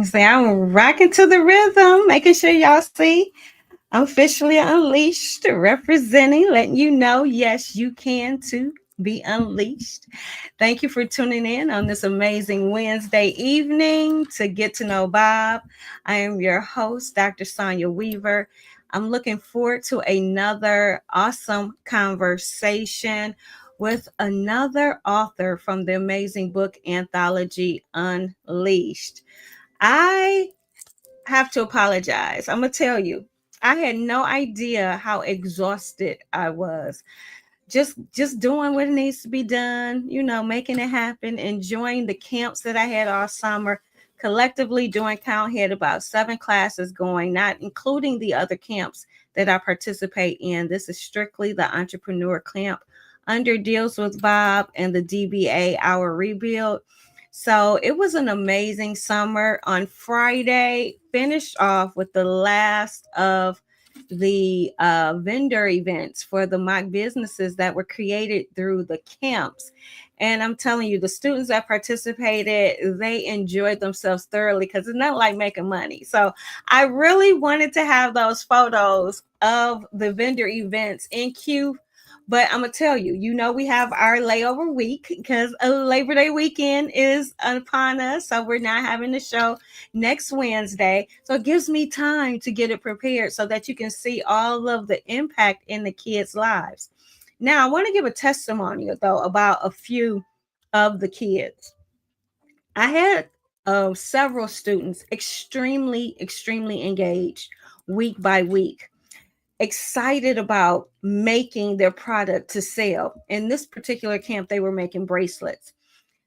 Say I'm rocking to the rhythm, making sure y'all see I'm officially unleashed, representing, letting you know, yes, you can too be unleashed. Thank you for tuning in on this amazing Wednesday evening to get to know Bob. I am your host, Dr. Sonia Weaver. I'm looking forward to another awesome conversation with another author from the amazing book anthology Unleashed. I have to apologize. I'm gonna tell you, I had no idea how exhausted I was. Just doing what needs to be done, making it happen, enjoying the camps that I had all summer. Collectively doing count had about 7 classes going, not including the other camps that I participate in. This is strictly the entrepreneur camp under Deals with Bob and the DBA Our Rebuild. So it was an amazing summer. On Friday, finished off with the last of the vendor events for the mock businesses that were created through the camps. And I'm telling you, the students that participated, they enjoyed themselves thoroughly because it's not like making money. So I really wanted to have those photos of the vendor events in queue. But I'm going to tell you, we have our layover week because Labor Day weekend is upon us. So we're not having the show next Wednesday. So it gives me time to get it prepared so that you can see all of the impact in the kids' lives. Now, I want to give a testimonial, though, about a few of the kids. I had several students extremely, extremely engaged week by week, excited about making their product to sell. In this particular camp, they were making bracelets.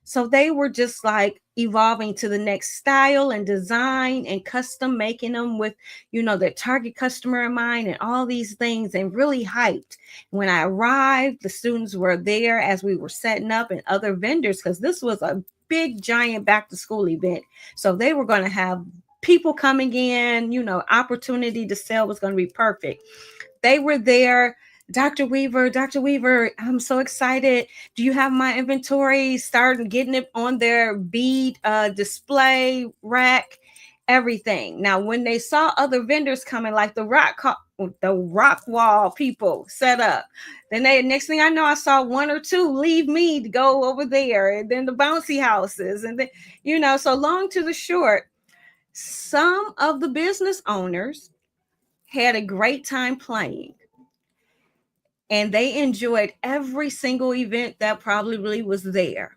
So they were just like evolving to the next style and design and custom making them with, their target customer in mind and all these things, and really hyped. When I arrived, the students were there as we were setting up, and other vendors, because this was a big giant back to school event. So they were going to have people coming in, opportunity to sell was going to be perfect. They were there. Dr. Weaver, I'm so excited. Do you have my inventory? Starting getting it on their bead display rack, everything. Now, when they saw other vendors coming, like the rock wall people set up, then next thing I know, I saw 1 or 2 leave me to go over there, and then the bouncy houses, and then so long to the short, some of the business owners had a great time playing, and they enjoyed every single event that probably was there.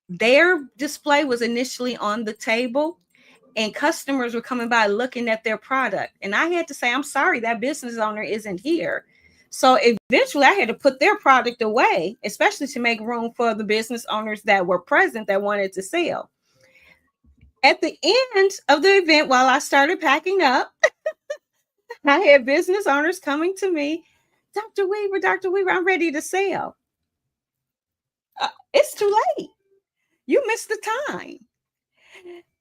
Their display was initially on the table, and customers were coming by looking at their product. And I had to say, I'm sorry, that business owner isn't here. So eventually I had to put their product away, especially to make room for the business owners that were present that wanted to sell. At the end of the event, while I started packing up, I had business owners coming to me, Dr. Weaver, I'm ready to sell. It's too late. You missed the time.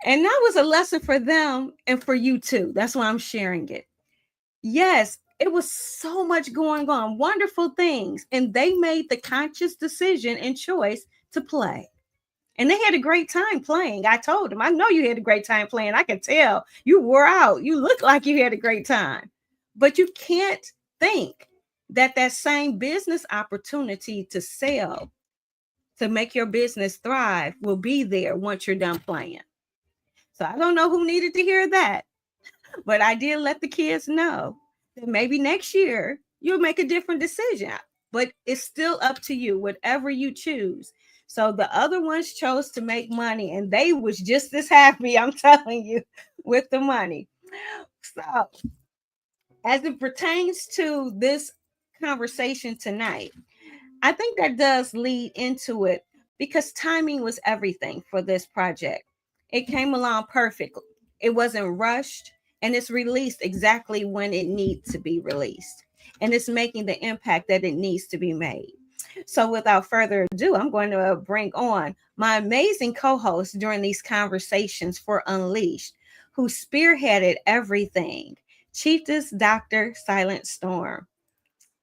And that was a lesson for them and for you too. That's why I'm sharing it. Yes, it was so much going on, wonderful things. And they made the conscious decision and choice to play. And they had a great time playing. I told them, I know you had a great time playing. I can tell you wore out. You look like you had a great time. But you can't think that same business opportunity to sell, to make your business thrive, will be there once you're done playing. So I don't know who needed to hear that, but I did let the kids know that maybe next year you'll make a different decision, but it's still up to you, whatever you choose. So the other ones chose to make money, and they was just as happy, I'm telling you, with the money. So as it pertains to this conversation tonight, I think that does lead into it because timing was everything for this project. It came along perfect. It wasn't rushed, and it's released exactly when it needs to be released. And it's making the impact that it needs to be made. So without further ado, I'm going to bring on my amazing co-host during these conversations for Unleashed, who spearheaded everything, Chiefess Dr. Silent Storm.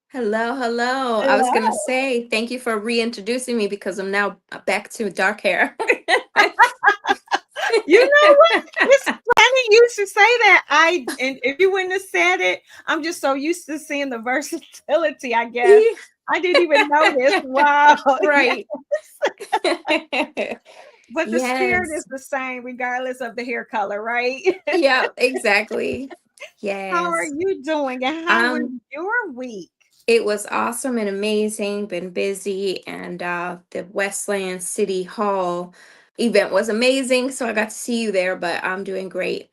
Hello, hello. I was going to Hello. say thank you for reintroducing me because I'm now back to dark hair. You know what? It's funny you should say that. And if you wouldn't have said it, I'm just so used to seeing the versatility, I guess. Yeah. I didn't even notice. Wow. Yes. Right. But the spirit is Yes. the same regardless of the hair color, right? Yeah, exactly. How are Yes. you doing? And how was Um, your week? it was awesome and amazing, been busy, and the Westland City Hall event was amazing. So I got to see you there, but I'm doing great.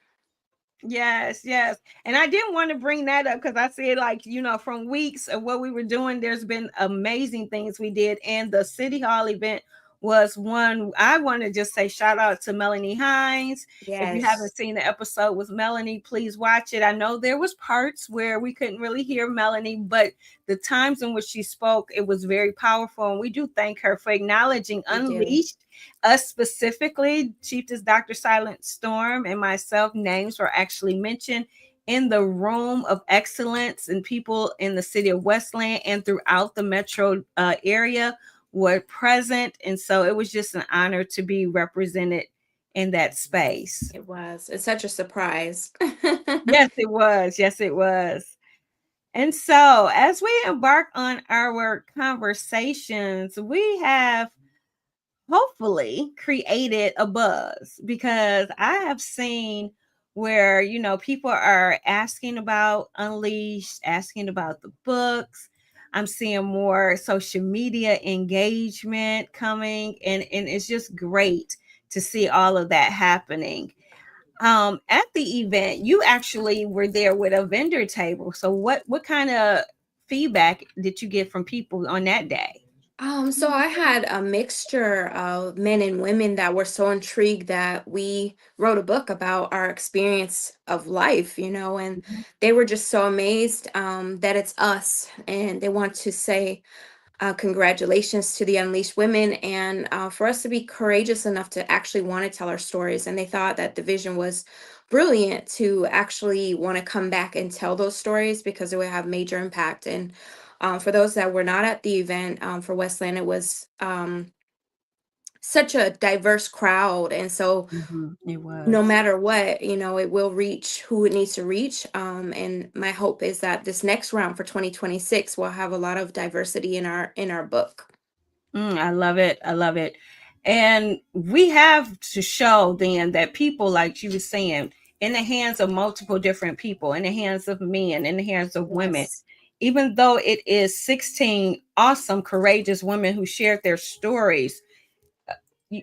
Yes, yes. And I didn't want to bring that up because I said, like, from weeks of what we were doing, there's been amazing things we did. And the City Hall event was one. I want to just say shout out to Melanie Hines. If you Yes, haven't seen the episode with Melanie, please watch it. I know there was parts where we couldn't really hear Melanie, but the times in which she spoke, it was very powerful. And we do thank her for acknowledging we do. Unleashed. Us specifically, Chiefess Dr. Silent Storm and myself, names were actually mentioned in the room of excellence, and people in the city of Westland and throughout the metro area were present. And so it was just an honor to be represented in that space. It was. It's such a surprise. Yes, it was. Yes, it was. And so, as we embark on our conversations, we have hopefully created a buzz because I have seen where people are asking about Unleashed, asking about the books. I'm seeing more social media engagement coming, and it's just great to see all of that happening. At the event, you actually were there with a vendor table. So what kind of feedback did you get from people on that day? So I had a mixture of men and women that were so intrigued that we wrote a book about our experience of life, and they were just so amazed that it's us, and they want to say congratulations to the Unleashed Women, and for us to be courageous enough to actually want to tell our stories. And they thought that the vision was brilliant to actually want to come back and tell those stories because it would have major impact. And for those that were not at the event for Westland, it was such a diverse crowd. And so It no was. matter what, it will reach who it needs to reach. And my hope is that this next round for 2026 will have a lot of diversity in our book. I love it. I love it. And we have to show then that people, like you were saying, in the hands of multiple different people, in the hands of men, in the hands of women, Yes. even though it is 16 awesome, courageous women who shared their stories,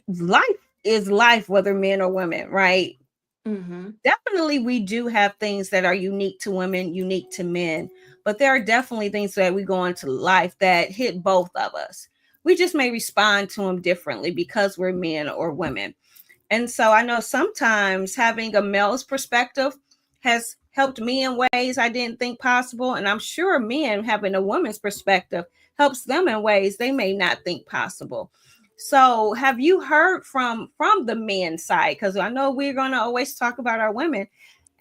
life is life, whether men or women, right? Hmm. Definitely we do have things that are unique to women, unique to men, but there are definitely things that we go into life that hit both of us. We just may respond to them differently because we're men or women. And so I know sometimes having a male's perspective has helped me in ways I didn't think possible. And I'm sure men having a woman's perspective helps them in ways they may not think possible. So have you heard from the men's side? Because I know we're gonna always talk about our women,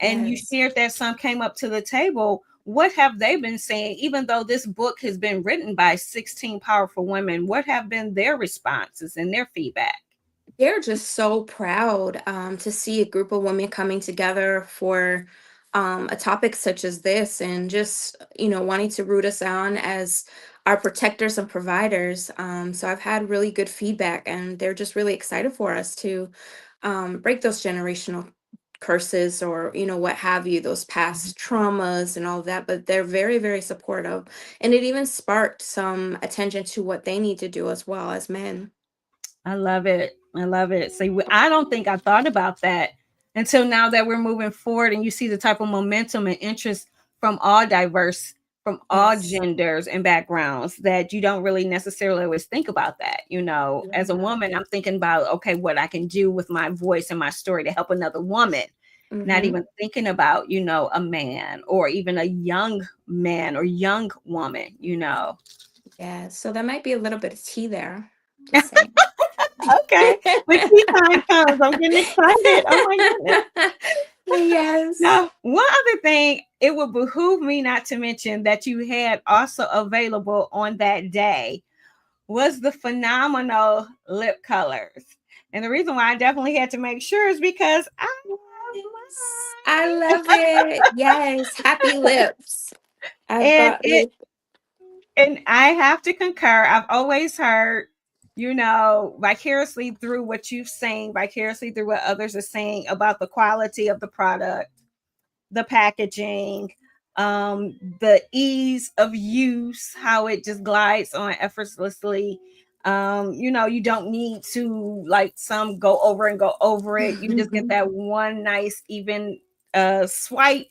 and you Yes. shared that some came up to the table. What have they been saying, even though this book has been written by 16 powerful women? What have been their responses and their feedback? They're just so proud to see a group of women coming together for a topic such as this, and just, wanting to root us on as our protectors and providers. So I've had really good feedback, and they're just really excited for us to break those generational curses, or what have you, those past traumas and all of that. But they're very, very supportive, and it even sparked some attention to what they need to do as well as men. I love it. I love it. See, I don't think I thought about that until now that we're moving forward and you see the type of momentum and interest from all diverse, from all Yes. genders and backgrounds that you don't really necessarily always think about that. As a Yeah. woman, I'm thinking about, okay, what I can do with my voice and my story to help another woman, not Hmm. even thinking about, a man or even a young man or young woman. Yeah. So that might be a little bit of tea there. Just saying. Okay. When tea time comes, I'm getting excited. Oh my goodness. Yes. Now, one other thing, it would behoove me not to mention that you had also available on that day was the phenomenal lip colors. And the reason why I definitely had to make sure is because I Yes. I love it. Yes. Happy lips. I've and got it lip. and I have to concur. I've always heard, vicariously through what you've seen, vicariously through what others are saying about the quality of the product, the packaging, the ease of use, how it just glides on effortlessly. You don't need to like some go over and go over it. You just get that one nice even swipe,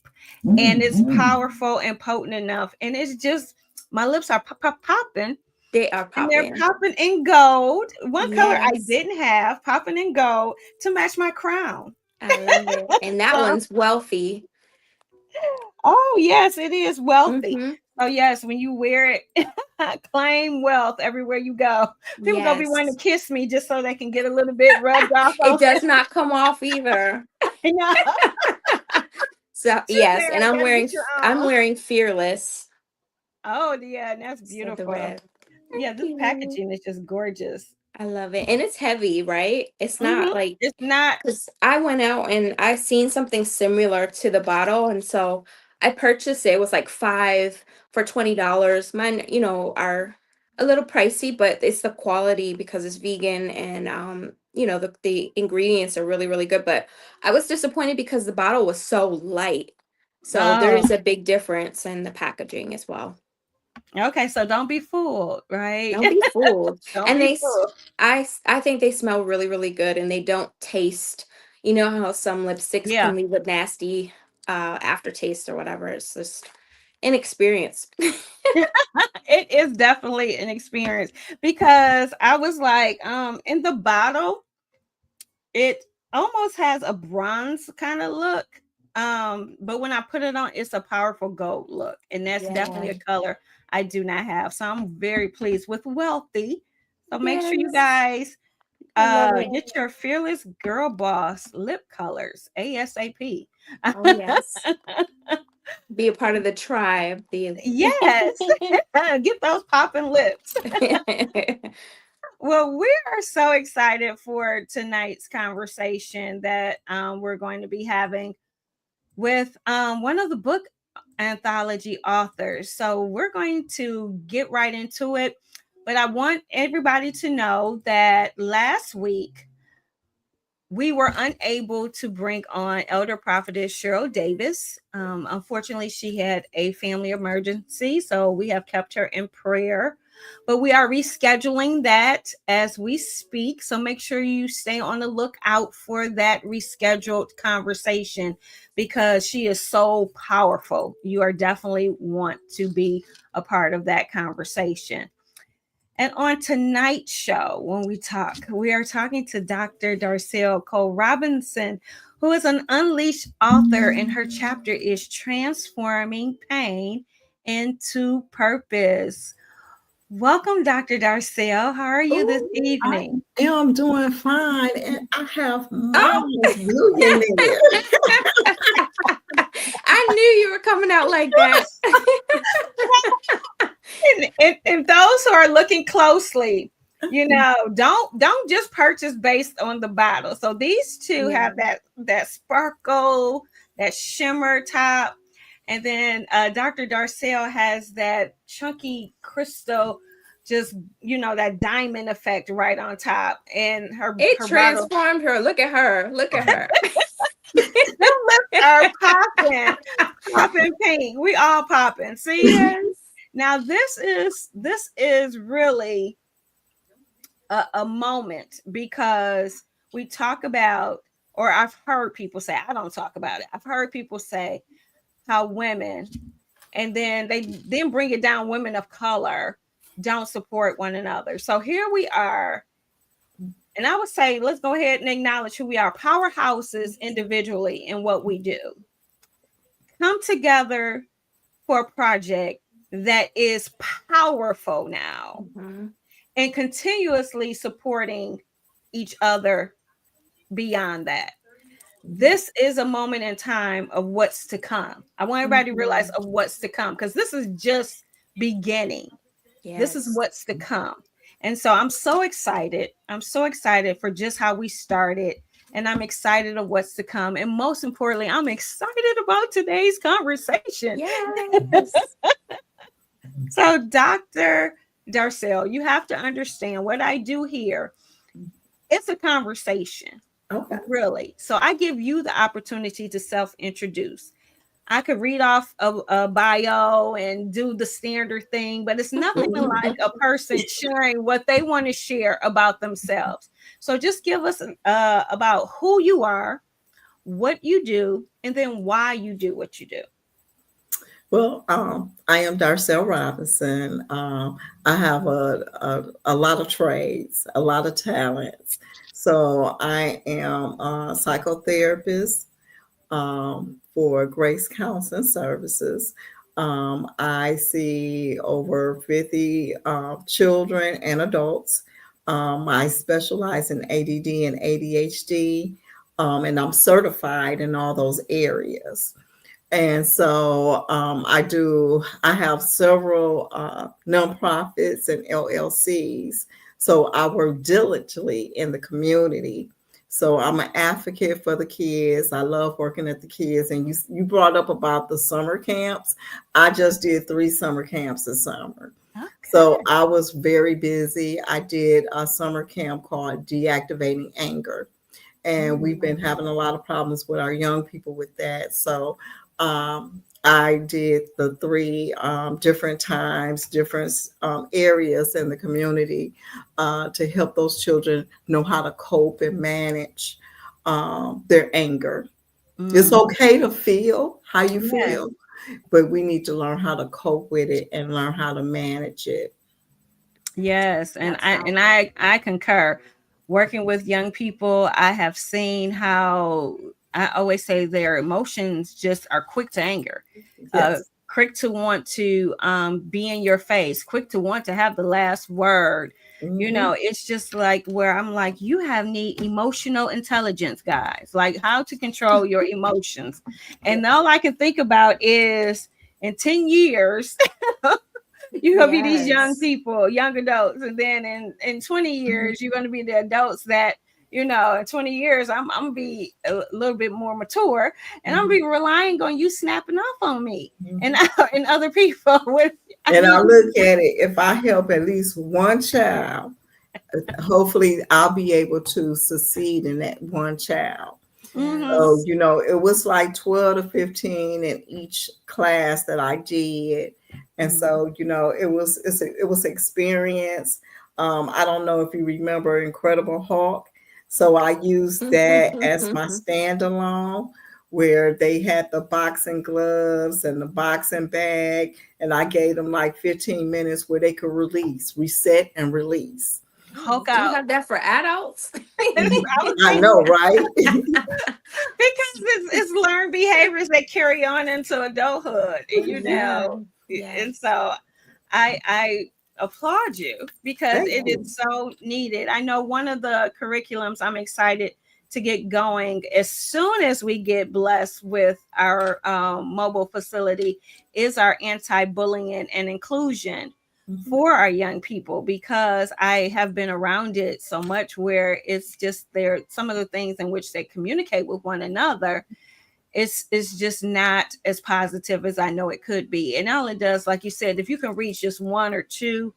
and it's powerful and potent enough. And it's just my lips are popping, They are and they're popping. popping in gold. One color I Yes. didn't have, popping in gold to match my crown. I love it. And that So one's wealthy. oh, yes, it is wealthy. Mm-hmm. Oh, yes, when you wear it, claim wealth everywhere you go. People gonna be wanting Yes. to kiss me just so they can get a little bit rubbed off It on does not come off either. you know. So Sit yes, there, and you gotta get your I'm own. wearing Fearless. Oh, yeah, and that's So the beautiful. red. Yeah, Thank this you. packaging is just gorgeous. I love it. And it's heavy, right? It's not like It's not. because I went out and I seen something similar to the bottle, and so I purchased it. It was like five for $20. Mine, are a little pricey, but it's the quality because it's vegan and the ingredients are really, really good. But I was disappointed because the bottle was so light. So there Oh, is a big difference in the packaging as well. okay. So don't be fooled, right? Don't be fooled. Don't And be fooled. I think they smell really, really good and they don't taste, you know how some lipsticks Yeah. can leave a nasty aftertaste or whatever. It's just an experience. It is definitely an experience because I was like, in the bottle, it almost has a bronze kind of look. But when I put it on, it's a powerful gold look, and that's definitely Yeah. a color I do not have. So I'm very pleased with Wealthy. So make sure you Yes. guys I love it. get your Fearless Girl Boss lip colors ASAP. Oh yes. Be a part of the tribe. The Yes, get those popping lips. Well, we are so excited for tonight's conversation that we're going to be having with one of the book anthology authors. So we're going to get right into it. But I want everybody to know that last week we were unable to bring on Elder Prophetess Cheryl Davis. Unfortunately, she had a family emergency, so we have kept her in prayer. But we are rescheduling that as we speak. So make sure you stay on the lookout for that rescheduled conversation because she is so powerful. You are definitely want to be a part of that conversation. And on tonight's show, when we are talking to Dr. Darcel Cole Robinson, who is an unleashed author, and her chapter is Transforming Pain into Purpose. Welcome, Dr. Darcel. How are you this Oh, I evening? am doing fine, and I have Oh, marvelous billionaire. I knew you were coming out like that. And those who are looking closely, don't just purchase based on the bottle. So these two Yeah. have that sparkle, that shimmer top, and then Dr. Darcel has that chunky crystal, just that diamond effect right on top, and It her bottle. transformed her. Look at her. Look at her. Them lips are popping, popping pink. We all popping. See, Yes. now this is really a moment because we talk about, or I've heard people say, I don't talk about it. I've heard people say how women, and then they then bring it down, women of color don't support one another. So here we are, and I would say let's go ahead and acknowledge who we are, powerhouses individually in what we do. Come together for a project that is powerful now Mhm. and continuously supporting each other beyond that. This is a moment in time of what's to come. I want everybody to realize Mhm. of what's to come because this is just beginning. This is Yes. what's to come. And so I'm so excited. I'm so excited for just how we started. And I'm excited of what's to come. And most importantly, I'm excited about today's conversation. Yes. So, Dr. Darcel, you have to understand what I do here. It's a conversation, Okay. really. So, I give you the opportunity to self introduce. I could read off a bio and do the standard thing, but it's nothing like a person sharing what they want to share about themselves. So just give us about who you are, what you do, and then why you do what you do. Well, I am Darcel Robinson. I have a lot of trades, a lot of talents. So I am a psychotherapist for Grace Counseling Services. I see over 50 children and adults. I specialize in ADD and ADHD, and I'm certified in all those areas. And so I have several nonprofits and LLCs. So I work diligently in the community. So I'm an advocate for the kids. I love working at the kids. And you brought up about the summer camps. I just did 3 summer camps this summer. So Okay. I was very busy. I did a summer camp called Deactivating Anger, and we've been having a lot of problems with our young people with that. So I did the 3 different times, different areas in the community to help those children know how to cope and manage their anger. It's Mm, okay to feel how you yes. feel, but we need to learn how to cope with it and learn how to manage it. Yes, and That's I and powerful. I concur. Working with young people, I have seen how I always say their emotions just are quick to anger, Yes. quick to want to be in your face, quick to want to have the last word. You Hmm. know, it's just like where I'm like, you have need emotional intelligence, guys, like how to control your emotions. And all I can think about is in 10 years, you're gonna be these young Yes. people, young adults, and then in 20 years, you're gonna be the adults that in 20 years, I'm gonna be a little bit more mature, and I'm gonna Hmm. be relying on you snapping off on me and and other people. With I And I need look at it, if I help at least one child, hopefully I'll be able to succeed in that one child. mm-hmm, So, Yes. it was like 12 to 15 in each class that I did. And so, it was experience. I don't know if you remember Incredible Hulk. So I used that as my standalone, where they had the boxing gloves and the boxing bag, and I gave them like 15 minutes where they could release, reset and release. Hulk Do you out. have that for adults? I was I thinking know, right? because it's learned behaviors that carry on into adulthood, Yeah. and Yes. so I applaud you because Thank it is you. so needed. I know one of the curriculums I'm excited to get going as soon as we get blessed with our mobile facility is our anti-bullying and inclusion Mhm. for our young people, because I have been around it so much where it's just there some of the things in which they communicate with one another, it's just not as positive as I know it could be. And all it does, like you said, if you can reach just one or two,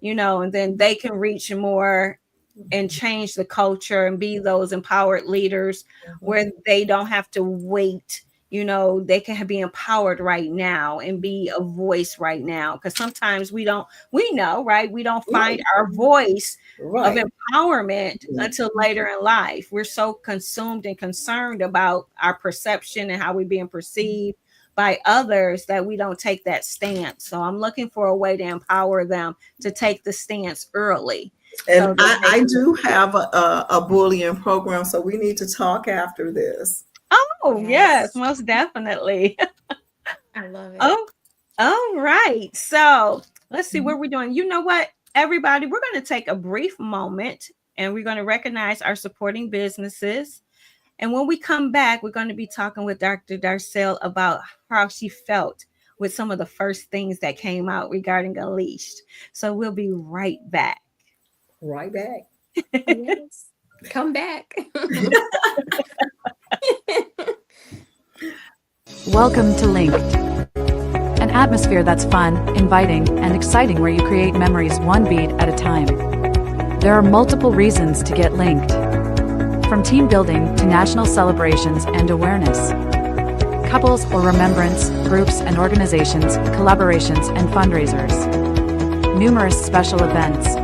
and then they can reach more and change the culture and be those empowered leaders where Mhm. they don't have to wait. They can be empowered right now and be a voice right now, because sometimes we know, right, we don't find Right. our voice of Right. empowerment until Mhm. later in life. We're so consumed and concerned about our perception and how we're being perceived by others that we don't take that stance. So I'm looking for a way to empower them to take the stance early And so that I, they I can. do have a bullying program, so we need to talk after this. Oh, yes, Yes. most definitely. I love it. Oh, all right. So let's see Mhm. what we're doing. You know what, everybody, we're going to take a brief moment and we're going to recognize our supporting businesses. And when we come back, we're going to be talking with Dr. Darcel about how she felt with some of the first things that came out regarding Unleashed. So we'll be right back. Right back. Yes. Come back. Welcome to Linked, an atmosphere that's fun, inviting, and exciting where you create memories one beat at a time. There are multiple reasons to get linked, from team building to national celebrations and awareness. Couples or remembrance, groups and organizations, collaborations and fundraisers. Numerous special events.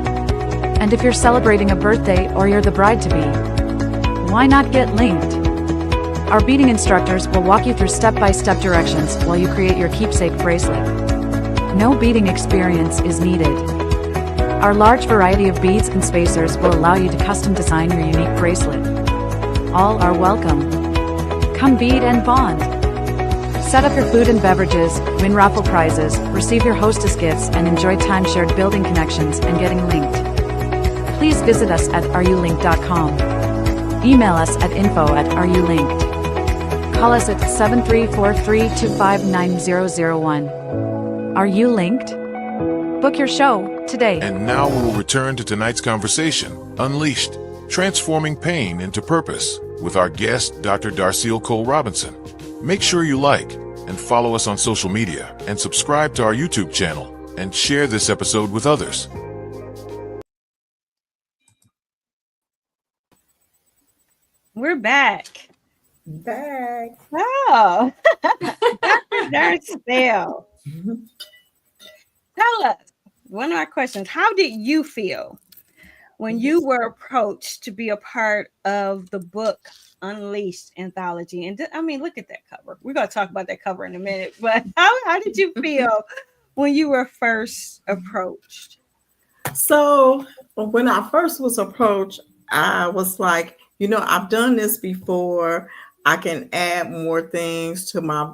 And if you're celebrating a birthday or you're the bride-to-be, why not get linked? Our beading instructors will walk you through step-by-step directions while you create your keepsake bracelet. No beading experience is needed. Our large variety of beads and spacers will allow you to custom design your unique bracelet. All are welcome. Come bead and bond. Set up your food and beverages, win raffle prizes, receive your hostess gifts, and enjoy time shared building connections and getting linked. Please visit us at areyoulinked.com. Email us at info@areyoulinked. Call us at 7343259001. Are you linked? Book your show today. And now we will return to tonight's conversation, Unleashed, Transforming Pain into Purpose, with our guest, Dr. Darcille Cole Robinson. Make sure you like and follow us on social media and subscribe to our YouTube channel and share this episode with others. We're back. Back. Oh, Dr. Darcille, tell us one of our questions. How did you feel when you were approached to be a part of the book Unleashed anthology? And I mean, look at that cover. We're going to talk about that cover in a minute. But how did you feel when you were first approached? So when I first was approached, I was like, I've done this before. I can add more things to my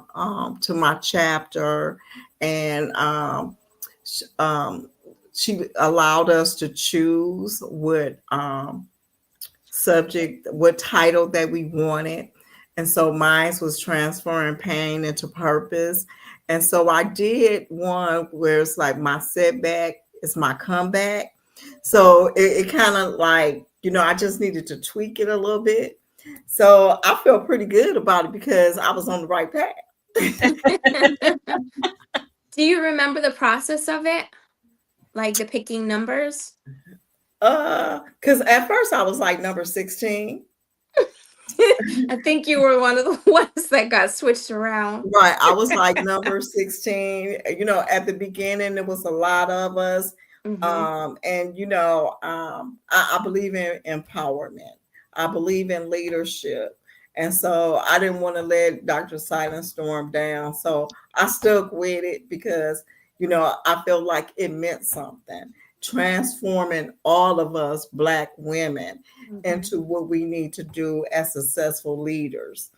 chapter, and she allowed us to choose what subject, what title that we wanted. And so mine was transferring pain into purpose. And so I did one where it's like my setback is my comeback. So it kind of like, I just needed to tweak it a little bit. So I feel pretty good about it because I was on the right path. Do you remember the process of it? Like the picking numbers? Because at first I was like number 16. I think you were one of the ones that got switched around. Right. I was like number 16. At the beginning, there was a lot of us. Mm-hmm. And, I believe in empowerment. I believe in leadership. And so I didn't want to let Dr. Silent Storm down. So I stuck with it because, I felt like it meant something, transforming all of us Black women into what we need to do as successful leaders.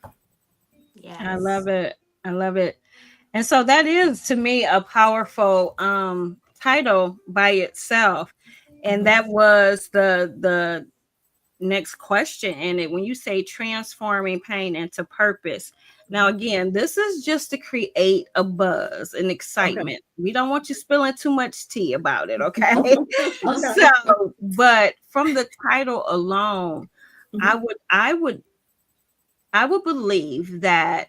Yes. I love it. I love it. And so that is to me a powerful title by itself. And that was the next question in it. When you say transforming pain into purpose. Now, again, this is just to create a buzz and excitement. Okay. We don't want you spilling too much tea about it. Okay. So, but from the title alone, I would believe that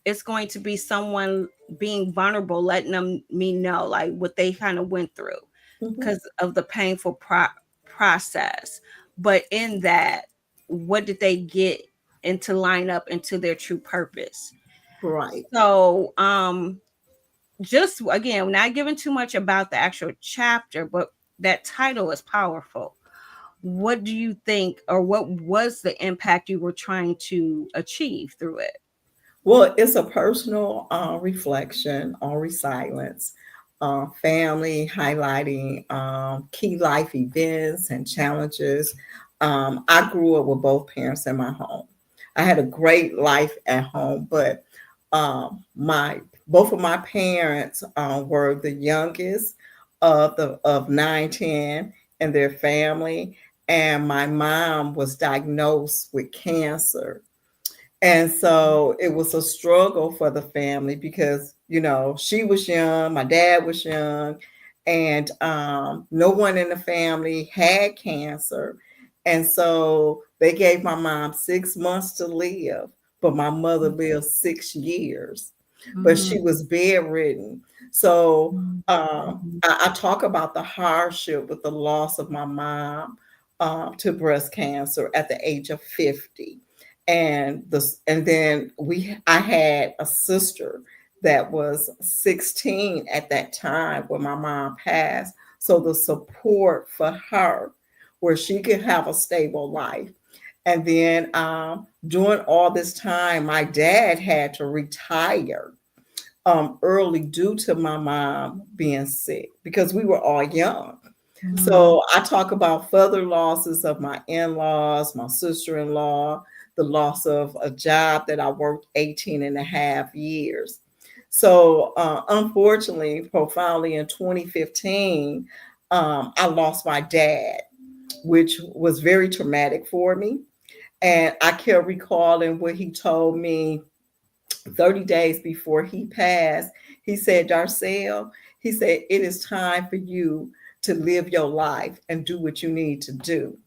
it's going to be someone being vulnerable, letting me know like what they kind of went through because of the painful process. But in that, what did they get into line up into their true purpose? Right. So, just again, not giving too much about the actual chapter, but that title is powerful. What do you think, or what was the impact you were trying to achieve through it? Well, it's a personal reflection on resilience, family, highlighting key life events and challenges. I grew up with both parents in my home. I had a great life at home, but both of my parents were the youngest of 9, 10 in their family, and my mom was diagnosed with cancer. And so it was a struggle for the family because, she was young, my dad was young, and no one in the family had cancer. And so they gave my mom 6 months to live, but my mother lived 6 years, but she Mhm. was bedridden. So Mhm. I talk about the hardship with the loss of my mom to breast cancer at the age of 50. And then I had a sister that was 16 at that time when my mom passed. So the support for her, where she could have a stable life. And then during all this time, my dad had to retire early due to my mom being sick because we were all young. Mhm. So I talk about further losses of my in-laws, my sister-in-law, the loss of a job that I worked 18 and a half years. So unfortunately, profoundly in 2015, I lost my dad, which was very traumatic for me. And I kept recalling what he told me 30 days before he passed. He said, Darcel, he said, it is time for you to live your life and do what you need to do.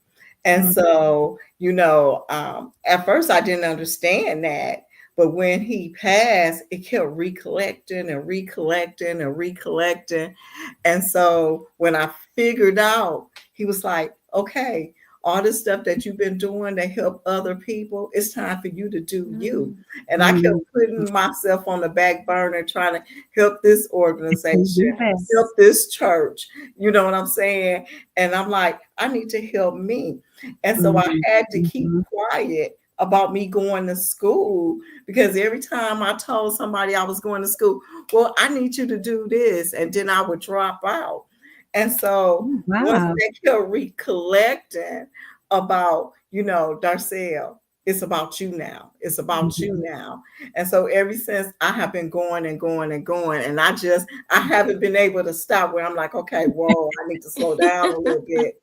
And Mhm. so, at first I didn't understand that. But when he passed, it kept recollecting and recollecting and recollecting. And so when I figured out, he was like, okay, all this stuff that you've been doing to help other people, it's time for you to do you. Mm. And I kept Mhm. putting myself on the back burner, trying to help this organization, Do help this. this church. You know what I'm saying? And I'm like, I need to help me. And so I Mhm. had to keep Mhm. quiet about me going to school because every time I told somebody I was going to school, well, I need you to do this. And then I would drop out. And so Oh, once wow. they kept recollecting about, Darcel, it's about you now. It's about you Mhm. now. And so ever since I have been going and going and going, and I haven't been able to stop where I'm like, okay, whoa, I need to slow down a little bit.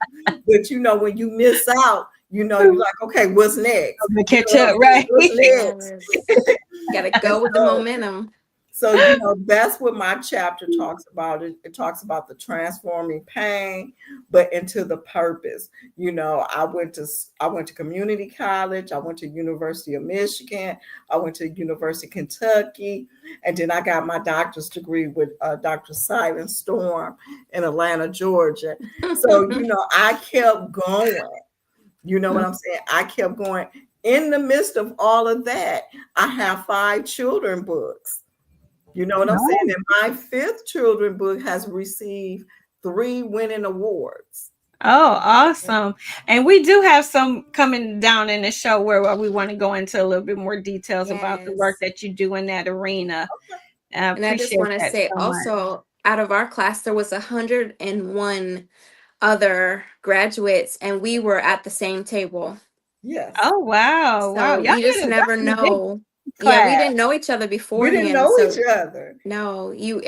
But when you miss out, you're like, okay, what's next? I'm gonna You catch know what I'm up, saying? right? What's next? Yes. Gotta And go with the so momentum. that's what my chapter talks about. It talks about the transforming pain, but into the purpose. I went to community college. I went to University of Michigan. I went to University of Kentucky, and then I got my doctor's degree with Dr. Simon Storm in Atlanta, Georgia. So I kept going. You know what I'm saying? I kept going. In the midst of all of that, I have 5 children books. You know what I'm saying? Oh, And my fifth children book has received 3 winning awards. oh, awesome. And we do have some coming down in the show where we want to go into a little bit more details about the work Yes. that you do in that arena. I And I just appreciate want to that say so much. also, out of our class, there was 101 other graduates, and we were at the same table. Yes. Oh, wow. Wow. So Y'all you just got never a big know. Yeah, we class. didn't know each other We didn't beforehand. know each So other. no, you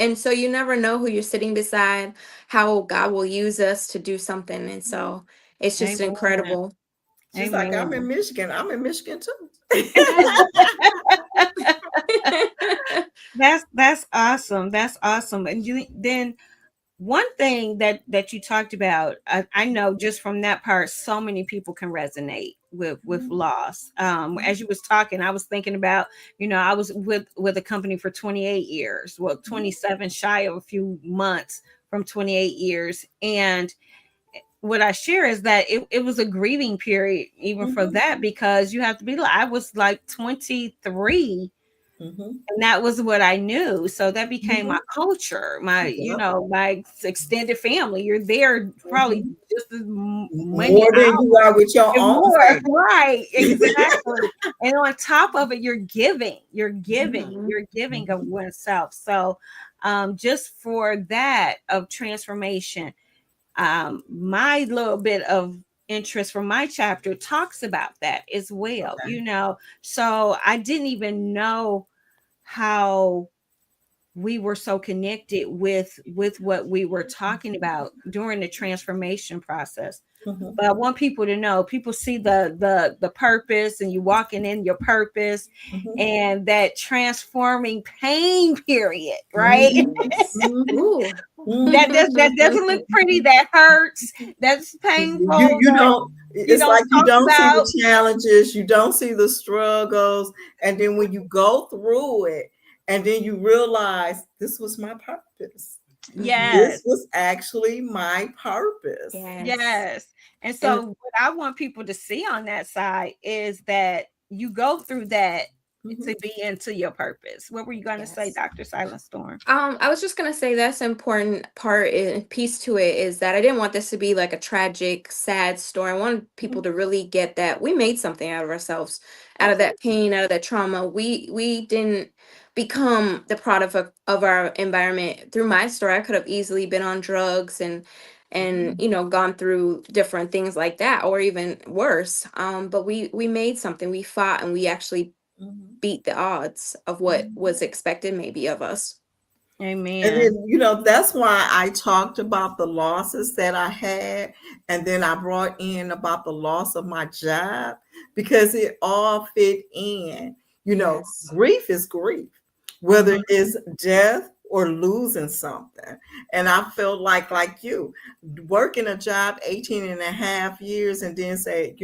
never know who you're sitting beside, how God will use us to do something. And so it's just Amen. incredible. She's like, I'm in Amen. Michigan. I'm in Michigan too. That's awesome. That's awesome. And then one thing that you talked about, I know just from that part, so many people can resonate with Mhm, loss. mhm, As you was talking, I was thinking about, I was with a company for 28 years, well, mhm, 27, shy of a few months from 28 years, and what I share is that it was a grieving period even for mhm, that, because you have to be like, I was like 23, mhm, and that was what I knew. So that became my mhm. culture, my, Yep. my extended family. You're there probably Mhm. just as many More than you are with your and own more. family. Right, exactly. And on top of it, Mhm, you're giving of mhm. oneself. So just for that of transformation, my little bit of interest from my chapter talks about that as well, Okay. so I didn't even know how we were so connected with what we were talking about during the transformation process. Mhm, But I want people to know, people see the purpose, and you walking in your purpose, mhm, and that transforming pain period, right? mhm, Yes. mhm. Ooh. That doesn't look pretty. That hurts. That's painful. You That don't, you it's don't like you talk don't see about. the challenges, you don't see the struggles, and then when you go through it, and then you realize this was my purpose. Mhm. Yes, This was actually my purpose. Yes. yes. And And so what I want people to see on that side is that you go through that to Mhm. be into your purpose. What were you going to say, yes. Dr. Silent Storm? I was just gonna say that's an important part and piece to it is that I didn't want this to be like a tragic, sad story. I wanted people to really get that we made something out of ourselves, out of that Absolutely. pain, out of that trauma. We didn't become the product of our environment. Through my story, I could have easily been on drugs and Mhm. gone through different things like that, or even worse. But we made something. We fought and we actually Mhm. beat the odds of what Mhm. was expected maybe of us. And Amen. then, that's why I talked about the losses that I had. And then I brought in about the loss of my job because it all fit in. Yes. Grief is grief, whether Mhm. it's death or losing something. And I felt like you, working a job 18 and a half years and then say,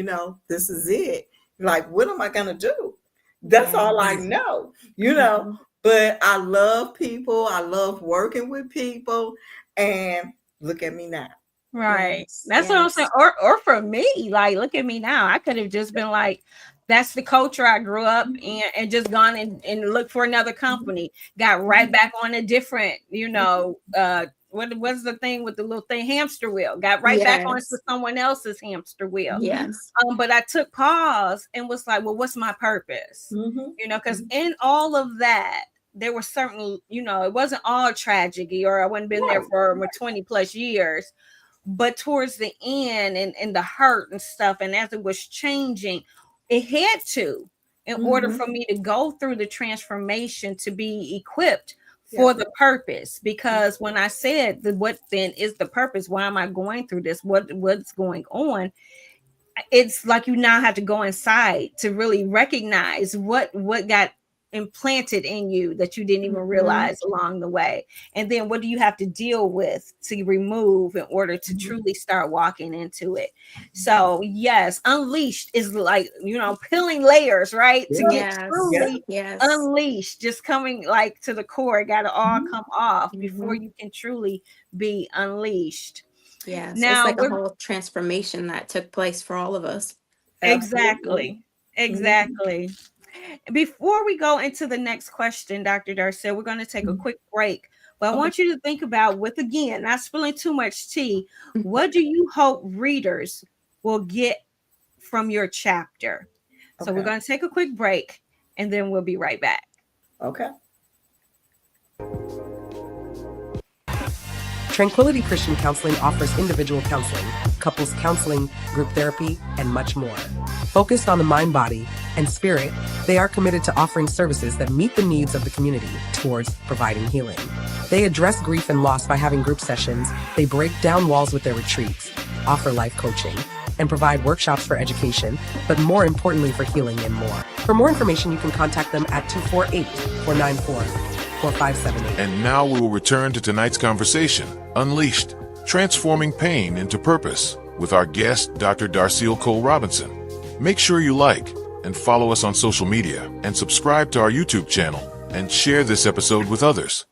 this is it. Like, what am I going to do? That's all I Yes. know, Mhm. but I love people. I love working with people. And look at me now. Right. Yes. That's what I'm saying. Yes. Or for me, like, look at me now. I could have just been like, that's the culture I grew up in, Mhm, and just gone and looked for another mhm, company. Got right mhm, back on a different, mhm, what was the thing with the little thing, hamster wheel. Got right back onto Yes. someone else's hamster wheel. mhm, Yes. But I took pause and was like, well, what's my purpose? mhm, Because mhm. in all of that, there were certain, it wasn't all tragedy, or I wouldn't been there Right. for 20 plus years. But towards the end and the hurt and stuff, and as it was changing, it had to, in order Mhm. for me to go through the transformation to be equipped for Yep. the purpose. Because when I said what then is the purpose, why am I going through this? What's going on? It's like you now have to go inside to really recognize what got implanted in you that you didn't even Mhm. realize along the way, and then what do you have to deal with to remove in order to Mhm. truly start walking into it. So yes, unleashed is like, peeling layers, right, to Yep. get Yes. Yep. truly Yes. unleashed, just coming like to the core. It got to all Mhm. come off before Mhm. you can truly be unleashed. Yes. It's Now like a we're whole transformation that took place for all of us. Absolutely. exactly. Mhm. Exactly. Before we go into the next question, Dr. Darcel, we're going to take a Mhm. quick break. But I Okay. want you to think about, with again, not spilling too much tea, what do you hope readers will get from your chapter? So we're Okay. going to take a quick break and then we'll be right back. Okay. Tranquility Christian Counseling offers individual counseling, couples counseling, group therapy, and much more. Focused on the mind, body, and spirit, they are committed to offering services that meet the needs of the community towards providing healing. They address grief and loss by having group sessions, they break down walls with their retreats, offer life coaching, and provide workshops for education, but more importantly for healing and more. For more information, you can contact them at 248-494-4578. And now we will return to tonight's conversation, Unleashed, Transforming Pain into Purpose, with our guest, Dr. Darcel Cole Robinson. Make sure you like and follow us on social media and subscribe to our YouTube channel and share this episode with others.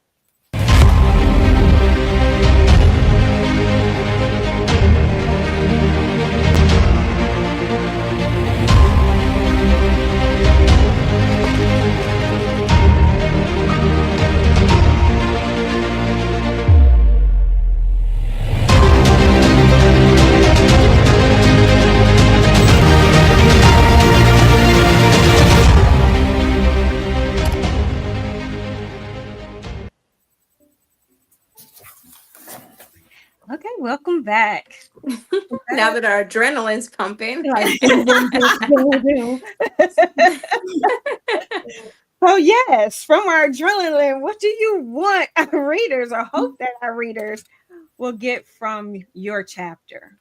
Okay, welcome back. Now that our adrenaline's pumping. Like, boom, boom, boom, boom, boom. Oh, yes, from our adrenaline, what do you want our readers, or hope that our readers will get from your chapter?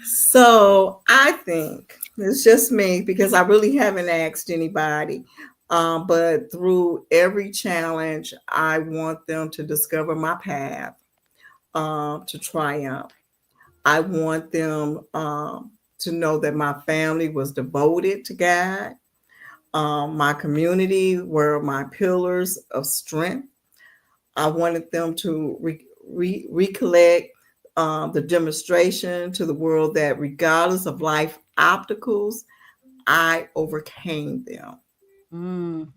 So I think it's just me because I really haven't asked anybody. But through every challenge, I want them to discover my path, to triumph. I want them to know that my family was devoted to God. My community were my pillars of strength. I wanted them to recollect the demonstration to the world that regardless of life obstacles, I overcame them.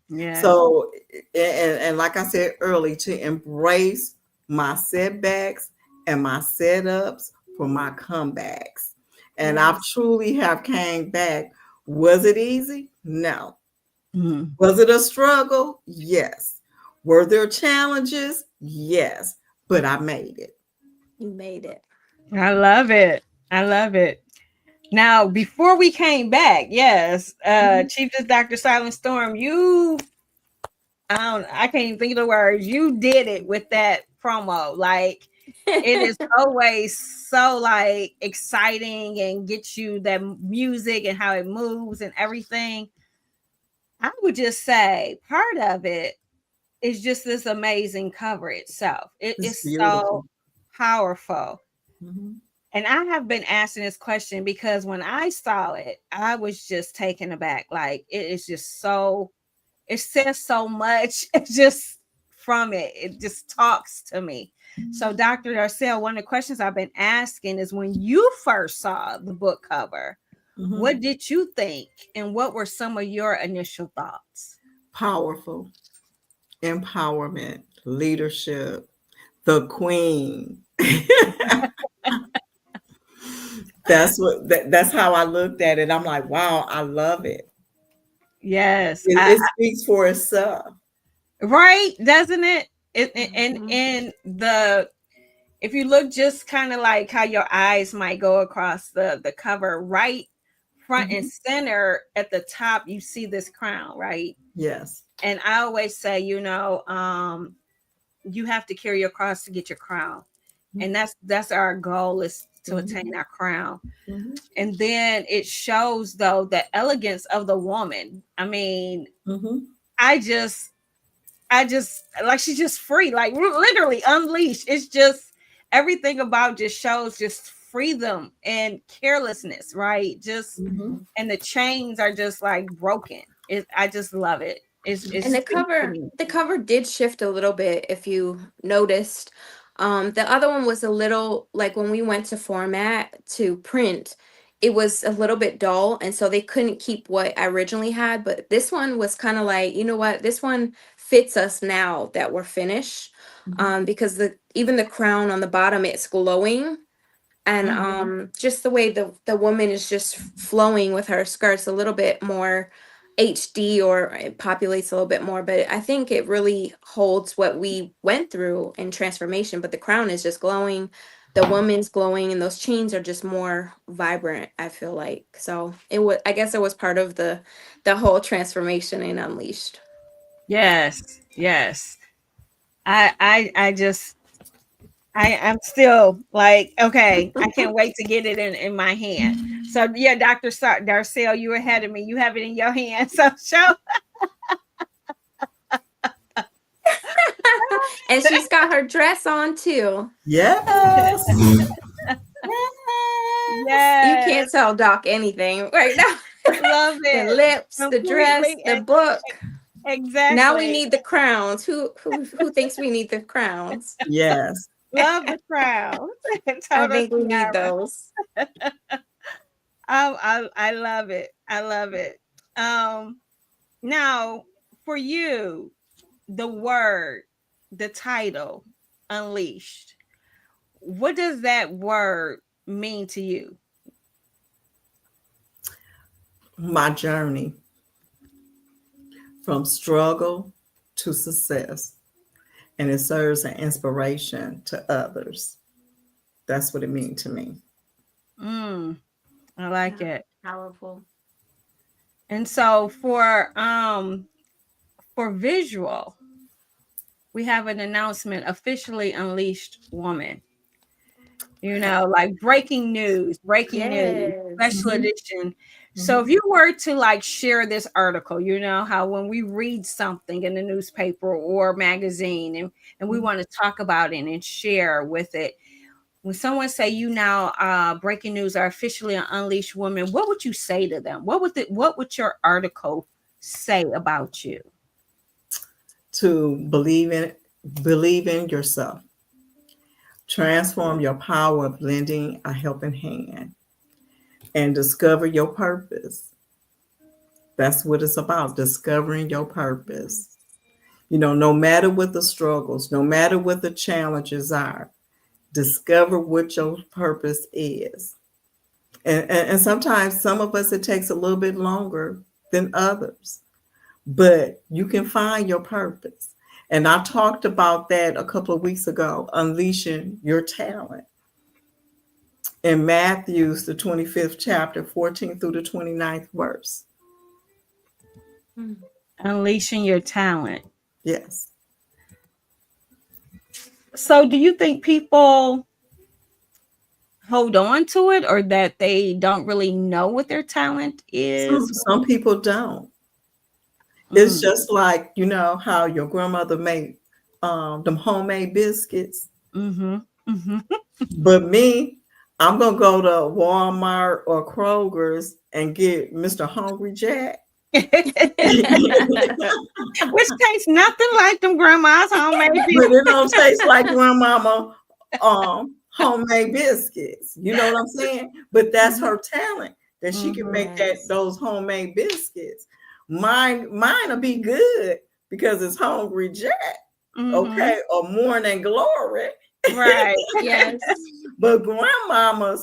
Yes. So, and like I said early, to embrace my setbacks and my setups for my comebacks. And I've Yes. truly have came back. Was it easy? No. Mm. Was it a struggle? Yes. Were there challenges? Yes. But I made it. You made it. I love it. I love it. Now, before we came back, yes, Mhm. Chief Justice Dr. Silent Storm, I can't even think of the words. You did it with that promo. Like, it is always so like exciting and gets you that music and how it moves and everything. I would just say part of it is just this amazing cover itself. It It's is beautiful. so powerful. Mhm. And I have been asking this question because when I saw it, I was just taken aback. Like, it is just so, it says so much. It just from it, it just talks to me. So, Dr. Darcel, one of the questions I've been asking is when you first saw the book cover, Mhm. what did you think? And what were some of your initial thoughts? Powerful, empowerment, leadership, the queen. That's how I looked at it. I'm like, wow, I love it. Yes, It speaks for itself. right, doesn't it? And Mhm. the if you look just kind of like how your eyes might go across the cover, right front and Mhm. center at the top, you see this crown, right? Yes. And I always say, you have to carry your cross to get your crown, and that's our goal, is to attain Mhm. our crown. Mhm. And then it shows though the elegance of the woman. I mean, Mhm. I just I just like, she's just free, like literally unleashed. It's just everything about just shows just freedom and carelessness, right? Just, Mhm. Mhm. and the chains are just like broken. I just love it. It And the speaks to cover me. the cover did shift a little bit if you noticed. The other one was a little like when we went to format to print, it was a little bit dull, and so they couldn't keep what I originally had. But this one was kind of like, you know what, this one fits us now that we're finished. Mhm. Because the even the crown on the bottom, it's glowing, and Mhm. just the way the woman is just flowing with her skirts a little bit more HD, or it populates a little bit more, but I think it really holds what we went through in transformation. But the crown is just glowing, the woman's glowing, and those chains are just more vibrant, I feel like. So it was, I guess it was part of the whole transformation in Unleashed. Yes, yes. I just I'm still like, okay, I can't wait to get it in my hand. So yeah, Dr. Darcel, you ahead of me. You have it in your hand. So show. And she's got her dress on too. Yes. Yes. You can't Yes, tell Doc anything right now. love The it lips, the dress, completely. the book. Now we Exactly. need the crowns. Who thinks we need the crowns? Yes. Love the crowd. I Total think we need tiara. those. I love it. I love it. Um, Now for you, the word, the title, Unleashed. What does that word mean to you? My journey from struggle to success, and it serves an inspiration to others. That's what it means to me. Mm, I like Yeah, it. powerful. And so for visual, we have an announcement, officially unleashed woman. like breaking news, Yes. special Mhm, edition. So if mhm, you were to like share this article, how when we read something in the newspaper or magazine and we mhm. want to talk about it and share with it, when someone say breaking news are officially an unleashed woman, what would you say to them? What would your article say about you? To believe in yourself, transform your power of lending a helping hand, and discover your purpose. That's what it's about, discovering your purpose. No matter what the struggles, no matter what the challenges are, discover what your purpose is. And sometimes some of us, it takes a little bit longer than others, but you can find your purpose. And I talked about that a couple of weeks ago, unleashing your talent. In Matthew's, the 25th chapter, 14th through the 29th verse. Mm. Unleashing your talent. Yes. So do you think people hold on to it, or that they don't really know what their talent is? Some people don't. It's Mm, just like, how your grandmother made them homemade biscuits. mm-hmm, mm-hmm. But me, I'm gonna go to Walmart or Kroger's and get Mr. Hungry Jack. Which tastes nothing like them grandma's homemade But it biscuits. don't taste like grandmama homemade biscuits. You know what I'm saying? But that's her talent, that she can Mm-hmm, make that Yes. those homemade biscuits. Mine'll be good because it's Hungry Jack, mm-hmm. okay, or Morning Glory. Right. Yes. But grandmama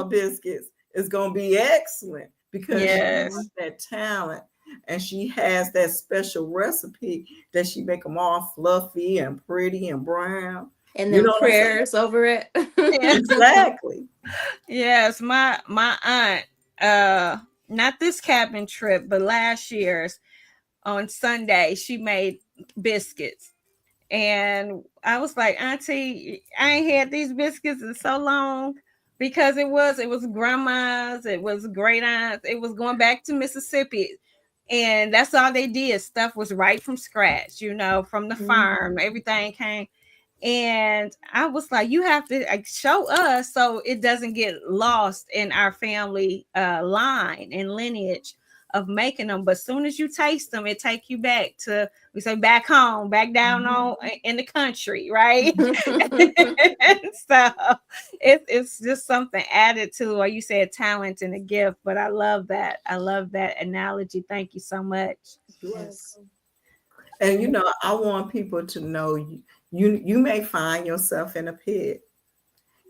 biscuits is gonna be excellent because she Yes. has that talent, and she has that special recipe that she make them all fluffy and pretty and brown. And You then know what I'm saying? prayers over it. Yeah. Exactly. Yes. My aunt, not this cabin trip, but last year's on Sunday, she made biscuits. And I was like, Auntie, I ain't had these biscuits in so long, because it was grandma's, it was great aunts, it was going back to Mississippi. And that's all they did. Stuff was right from scratch, from the farm. Mhm. Everything came. And I was like, you have to like show us so it doesn't get lost in our family line and lineage of making them. But soon as you taste them, it take you back to, we say, back home, back down Mhm. on in the country, right? So it's just something added to, or you said talent and a gift. But I love that. I love that analogy. Thank you so much. You're Yes. welcome. And I want people to know you may find yourself in a pit.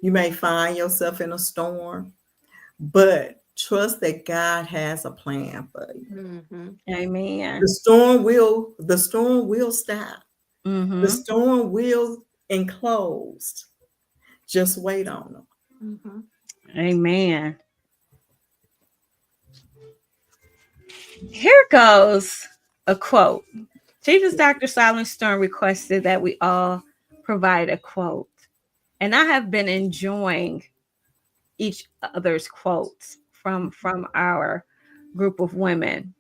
You may find yourself in a storm, but trust that God has a plan for you. Mhm. Amen. The storm will stop. The Mm-hmm. storm will enclose. Just wait on them. Mhm. Amen. Here goes a quote. Jesus Dr. Silent Stern requested that we all provide a quote. And I have been enjoying each other's quotes from our group of women.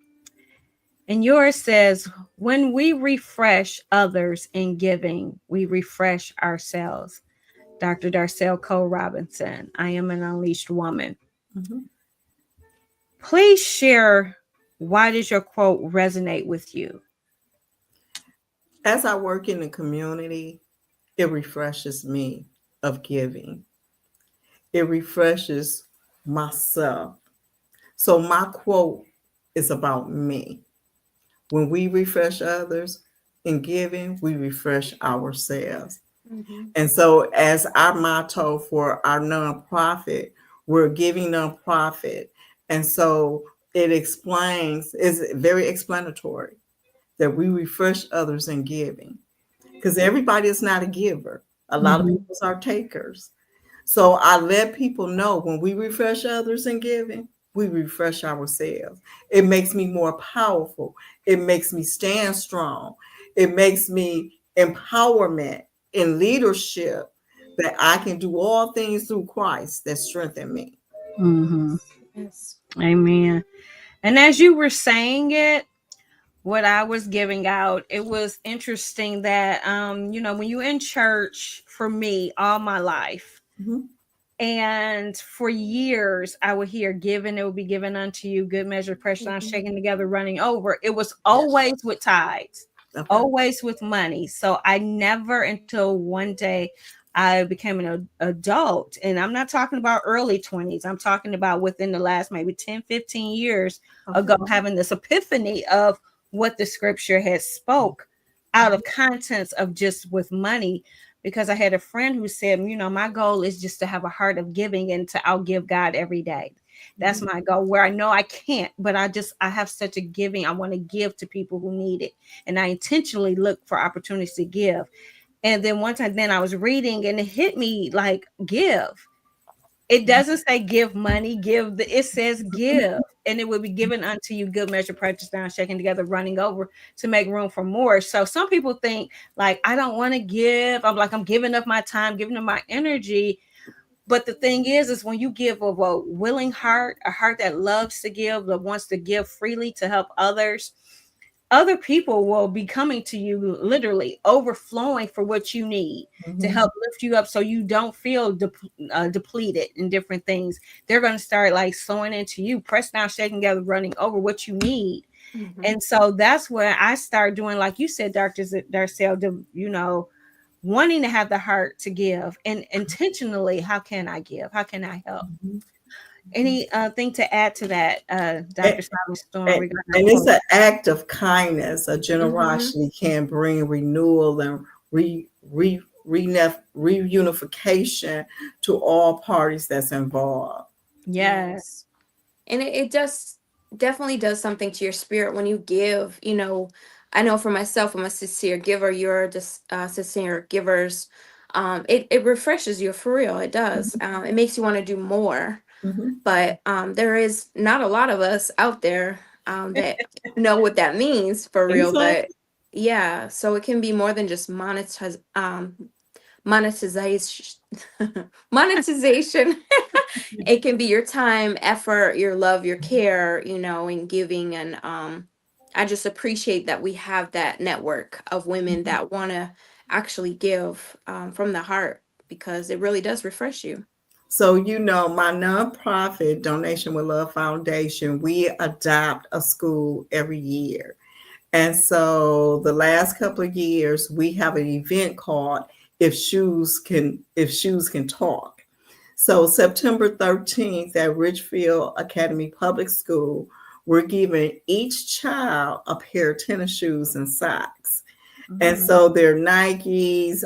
And yours says, when we refresh others in giving, we refresh ourselves. Dr. Darcel Cole Robinson, I am an unleashed woman. Mhm. Please share, why does your quote resonate with you? As I work in the community, it refreshes me of giving. It refreshes myself. So my quote is about me. When we refresh others in giving, we refresh ourselves. Mhm. And so, as our motto for our nonprofit, we're a giving nonprofit. And so, is very explanatory that we refresh others in giving, because everybody is not a giver. A lot of Mhm. people are takers. So I let people know, when we refresh others in giving, we refresh ourselves. It makes me more powerful. It makes me stand strong. It makes me empowerment in leadership, that I can do all things through Christ that strengthen me. Mm-hmm. Yes. Amen. And as you were saying it, what I was giving out, it was interesting that when you're in church, for me, all my life, Mhm. and for years I would hear given, it will be given unto you, good measure, pressure down, Mhm. shaking together, running over. It was Yes. always with tithes, Okay. always with money. So I never, until one day I became an adult, and I'm not talking about early 20s, I'm talking about within the last maybe 10, 15 years Okay. ago, having this epiphany of what the scripture has spoke out of contents of just with money. Because I had a friend who said, my goal is just to have a heart of giving and to outgive God every day. That's Mhm. my goal, where I know I can't, but I have such a giving. I want to give to people who need it. And I intentionally look for opportunities to give. And then one time, then I was reading and it hit me like, give. It doesn't say give money, it says give, and it will be given unto you, good measure, pressed down, shaking together, running over, to make room for more. So some people think like, I don't want to give. I'm giving up my time, giving up my energy. But the thing is when you give of a willing heart, a heart that loves to give, that wants to give freely to help others, other people will be coming to you, literally overflowing for what you need to Mhm. help lift you up, so you don't feel depleted in different things. They're going to start like sowing into you, press down, shaking together, running over what you need. Mhm. And so that's where I start doing, like you said, Dr. Darcel, wanting to have the heart to give, and intentionally, how can I give, how can I help? Mhm. Any thing to add to that, Dr. And, Simon Storm, and, regarding our and it's quote? an act of kindness. A Mhm. generosity can bring renewal and reunification to all parties that's involved. Yeah. Yes. And it just definitely does something to your spirit when you give. I know for myself, I'm a sincere giver. You're just sincere givers. It refreshes you for real. It does. It makes you want to do more. Mhm. But there is not a lot of us out there that know what that means for real. But Exactly. yeah, so it can be more than just monetization. Monetization. It can be your time, effort, your love, your care, and giving. And I just appreciate that we have that network of women that want to actually give from the heart, because it really does refresh you. So, my nonprofit Donation with Love Foundation, we adopt a school every year. And so the last couple of years, we have an event called If Shoes Can Talk. So September 13th at Richfield Academy Public School, we're giving each child a pair of tennis shoes and socks. And Mhm. so they're Nikes,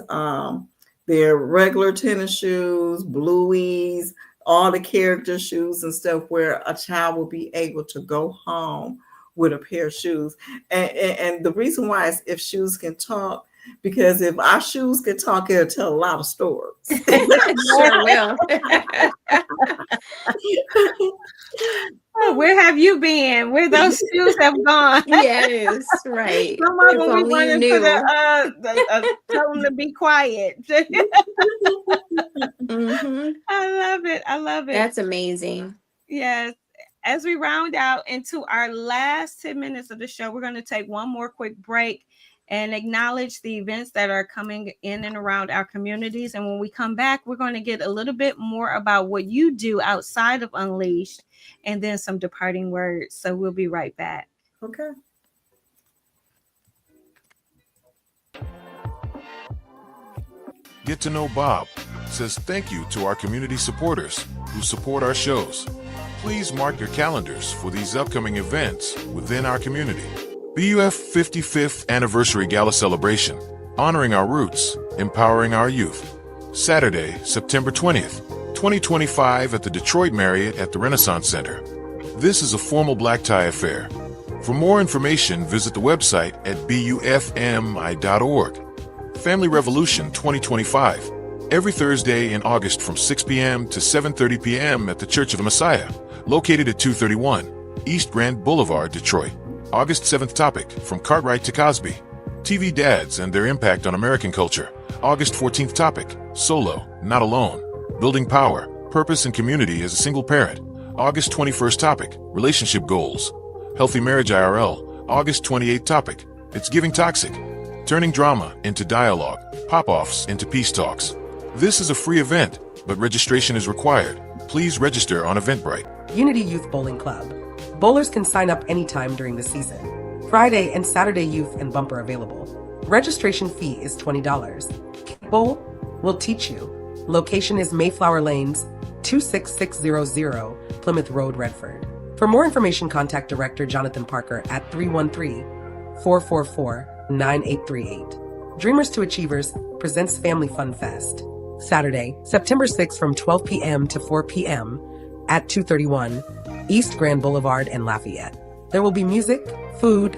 they're regular tennis shoes, blueies, all the character shoes and stuff, where a child will be able to go home with a pair of shoes. And the reason why is if shoes can talk, because if our shoes can talk, it'll tell a lot of stories. Sure will. Oh, where have you been? Where those shoes have gone? Yes, right. Some of If them we only you running to knew. tell them to be quiet. Hmm. I love it. I love it. That's amazing. Yes. As we round out into our last 10 minutes of the show, we're going to take one more quick break and acknowledge the events that are coming in and around our communities. And when we come back, we're going to get a little bit more about what you do outside of Unleashed, and then some departing words. So we'll be right back. Okay. Get to Know Bob says thank you to our community supporters who support our shows. Please mark your calendars for these upcoming events within our community. BUF 55th Anniversary Gala Celebration, honoring our roots, empowering our youth. Saturday, September 20th, 2025 at the Detroit Marriott at the Renaissance Center. This is a formal black tie affair. For more information, visit the website at bufmi.org. Family Revolution 2025, every Thursday in August from 6 p.m. to 7:30 p.m. at the Church of the Messiah, located at 231 East Grand Boulevard, Detroit. August 7th topic, From Cartwright to Cosby, TV dads and their impact on American culture, August 14th topic, solo, not alone. Building power, purpose, and community as a single parent. August 21st topic, relationship goals. Healthy marriage IRL. August 28th topic, it's giving toxic. Turning drama into dialogue, pop-offs into peace talks. This is a free event, but registration is required. Please register on Eventbrite. Unity Youth Bowling Club. Bowlers can sign up anytime during the season. Friday and Saturday youth and bumper available. Registration fee is $20. Bowl will teach you. Location is Mayflower Lanes, 26600 Plymouth Road, Redford. For more information, contact Director Jonathan Parker at 313-444-9838. Dreamers to Achievers presents Family Fun Fest. Saturday, September 6th from 12 p.m. to 4 p.m. at 231 East Grand Boulevard in Lafayette. There will be music, food,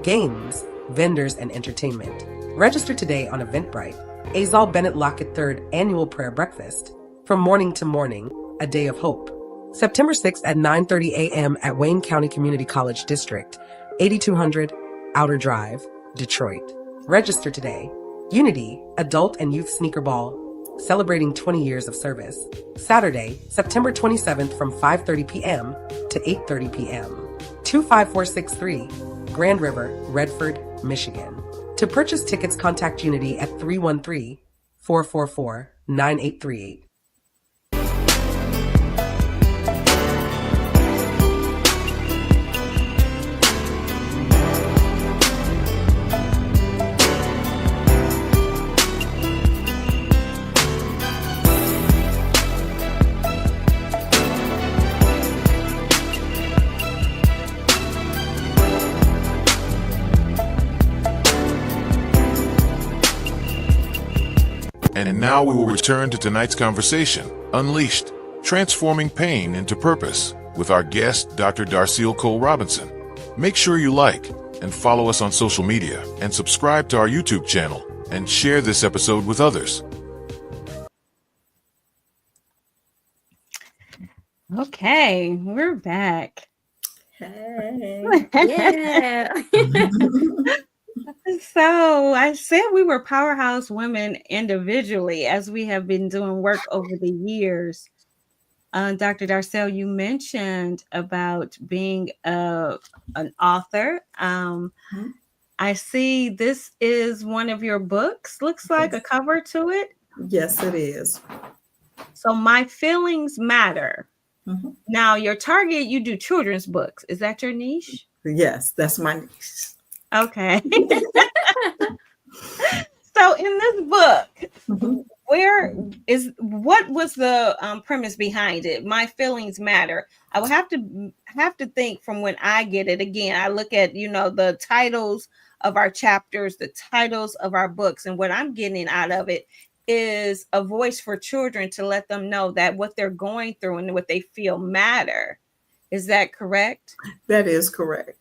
games, vendors, and entertainment. Register today on Eventbrite. Azal Bennett Lockett Third Annual Prayer Breakfast. From morning to morning, a day of hope. September 6th at 9:30 a.m. at Wayne County Community College District, 8200 Outer Drive, Detroit. Register today. Unity, Adult and Youth Sneaker Ball, celebrating 20 years of service. Saturday, September 27th from 5:30 p.m. to 8:30 p.m. 25463 Grand River, Redford, Michigan. To purchase tickets, contact Unity at 313-444-9838. And now we will return to tonight's conversation, Unleashed, Transforming Pain into Purpose, with our guest, Dr. Darcille Cole Robinson. Make sure you like and follow us on social media and subscribe to our YouTube channel and share this episode with others. Okay, we're back. Hey. Yeah. So I said we were powerhouse women individually as we have been doing work over the years. Dr. Darcille, you mentioned about being an author. I see this is one of your books. Looks like a cover to it. Yes, it is. So My Feelings Matter. Mhm. Now, your target, you do children's books. Is that your niche? Yes, that's my niche. Okay. So in this book, Mhm. what was the premise behind it? My Feelings Matter. I will have to think from when I get it. Again, I look at the titles of our chapters, the titles of our books, and what I'm getting out of it is a voice for children to let them know that what they're going through and what they feel matter. Is that correct? That is correct.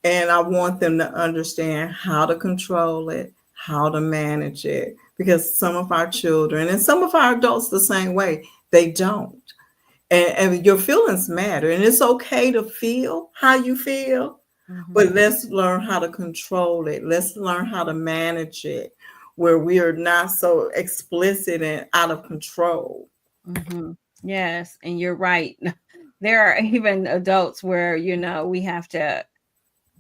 And I want them to understand how to control it, how to manage it, because some of our children and some of our adults the same way, they don't. And your feelings matter. And it's okay to feel how you feel, but let's learn how to control it. Let's learn how to manage it where we are not so explicit and out of control. Yes, and you're right. There are even adults where we have to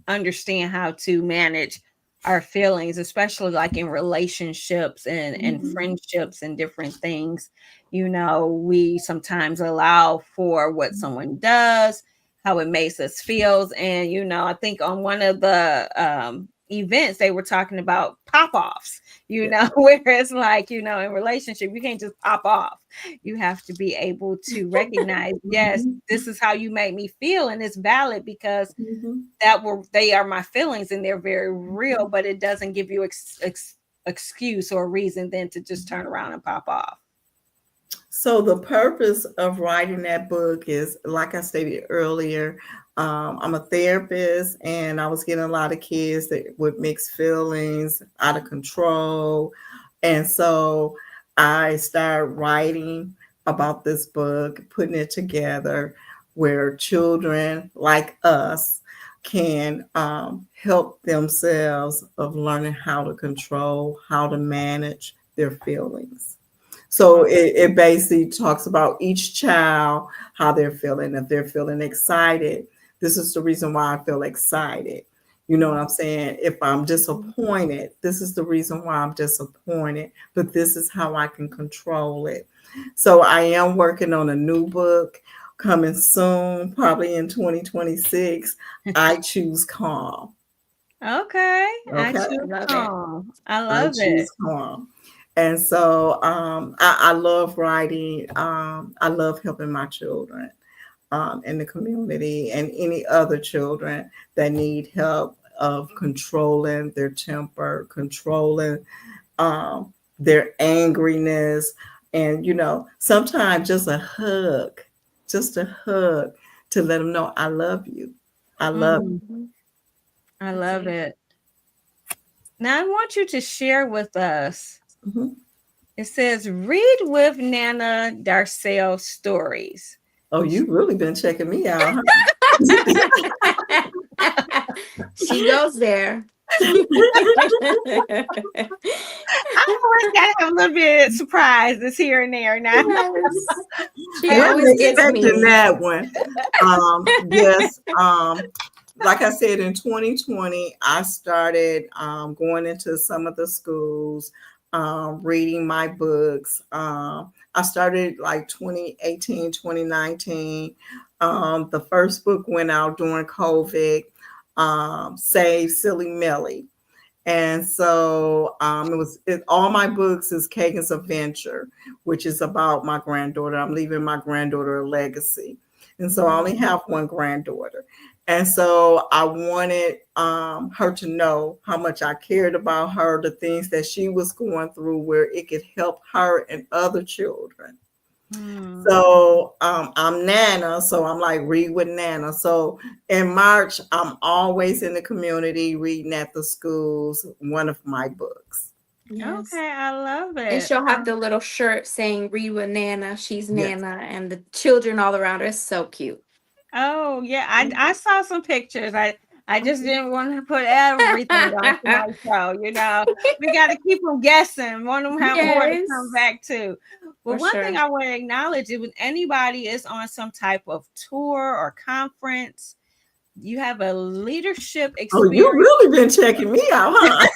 understand how to manage our feelings, especially like in relationships and friendships and different things. We sometimes allow for what someone does, how it makes us feel. And I think on one of the events they were talking about pop-offs, where it's like, in relationship, you can't just pop off. You have to be able to recognize, yes, this is how you make me feel, and it's valid because they are my feelings and they're very real, but it doesn't give you excuse or reason then to just turn around and pop off. So the purpose of writing that book is, like I stated earlier, I'm a therapist, and I was getting a lot of kids that with mixed feelings, out of control. And so I started writing about this book, putting it together where children like us can help themselves of learning how to control, how to manage their feelings. So it basically talks about each child, how they're feeling. If they're feeling excited, this is the reason why I feel excited. You know what I'm saying? If I'm disappointed, this is the reason why I'm disappointed, but this is how I can control it. So I am working on a new book coming soon, probably in 2026. I choose calm. Okay. I Okay. I choose love it. calm. I I love it. choose calm. And so I love writing. I love helping my children in the community and any other children that need help of controlling their temper, controlling their angriness. And, sometimes just a hug to let them know I love you. I love Mm, Mhm. I That's love it. it. Now I want you to share with us. you. Mhm. It says, read with Nana Darcel stories. Oh, you've really been checking me out, huh? She goes there. I always gotta have a little bit of surprises here and there now. Yes. She Wasn't always gets expecting me. that one. Yes. Like I said, in 2020, I started going into some of the schools, reading my books. I started like 2018, 2019. The first book went out during COVID, Save Silly Millie. And so all my books is Kagan's Adventure, which is about my granddaughter. I'm leaving my granddaughter a legacy. And so I only have one granddaughter. And so I wanted her to know how much I cared about her, the things that she was going through, where it could help her and other children. Hmm. So I'm Nana, so I'm like read with Nana. So in March, I'm always in the community reading at the schools one of my books. Yes. Okay, I love And it. she'll have the little shirt saying "Read with Nana." She's Yes. Nana, and the children all around her. It's so cute. Oh yeah, I saw some pictures. I just didn't want to put everything on tonight's show. We got to keep them guessing. Want them have more to come Yes, back to. But for one thing sure. I want to acknowledge is when anybody is on some type of tour or conference, you have a leadership Oh, you experience. really been checking me out, huh?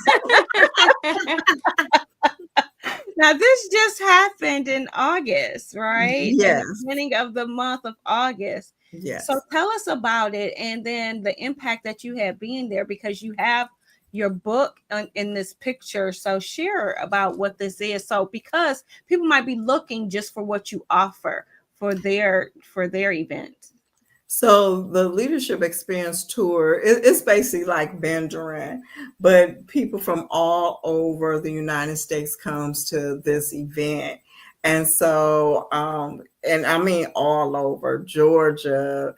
Now, this just happened in August, right? In the Yes. beginning of the month of August. So Yes. tell us about it and then the impact that you had being there because you have your book in this picture. So share about what this is. So because people might be looking just for what you offer for their event. So the leadership experience tour it's basically like mentoring, but people from all over the United States comes to this event. And so and I mean all over Georgia,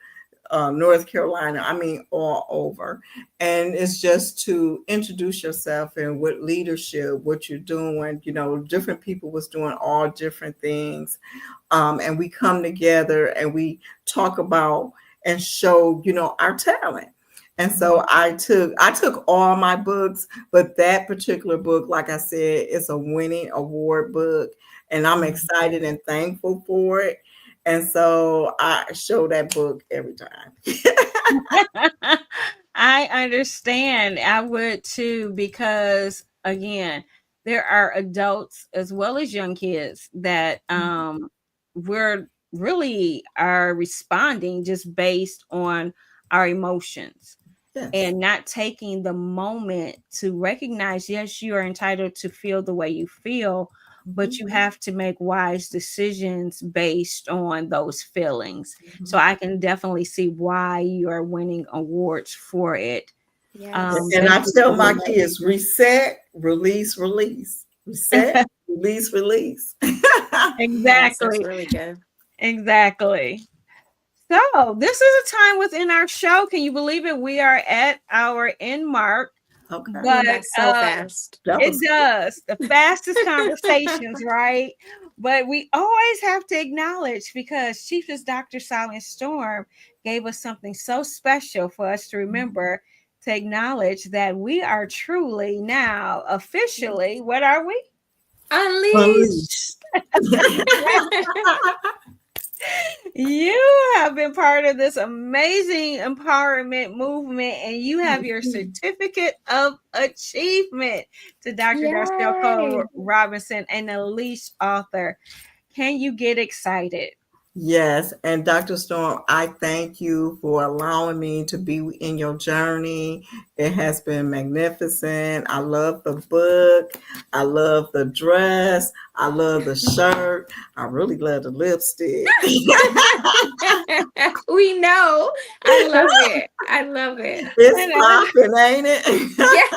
North Carolina, I mean all over. And it's just to introduce yourself and what leadership, what you're doing. Different people was doing all different things. And we come together and we talk about and show our talent. And so I took all my books, but that particular book, like I said, is a winning award book, and I'm excited and thankful for it. And so I show that book every time. I understand. I would too, because again, there are adults as well as young kids that we're really are responding just based on our emotions Yes. and not taking the moment to recognize, yes, you are entitled to feel the way you feel, but Mhm. you have to make wise decisions based on those feelings. So Mhm. I can definitely see why you are winning awards for it. Yes. And That's I just tell my amazing. kids, reset, release, release. Reset, release, release. Yes, that's Exactly. really good. Exactly. So this is a time within our show. Can you believe it? We are at our end mark, Okay. Going but by so fast. That it was does. The fastest conversations, right? But we always have to acknowledge because Chiefess Dr. Silent Storm gave us something so special for us to remember to acknowledge that we are truly now officially, what are we? Unleashed. Unleashed. You have been part of this amazing empowerment movement, and you have your certificate of achievement to Dr. Darcel Cole Yay. Robinson, an Unleashed author. Can you get excited? Yes, and Dr. Storm, I thank you for allowing me to be in your journey. It has been magnificent. I love the book. I love the dress. I love the shirt. I really love the lipstick. We know. I love it. I love it. It's And, popping, ain't it? Yeah,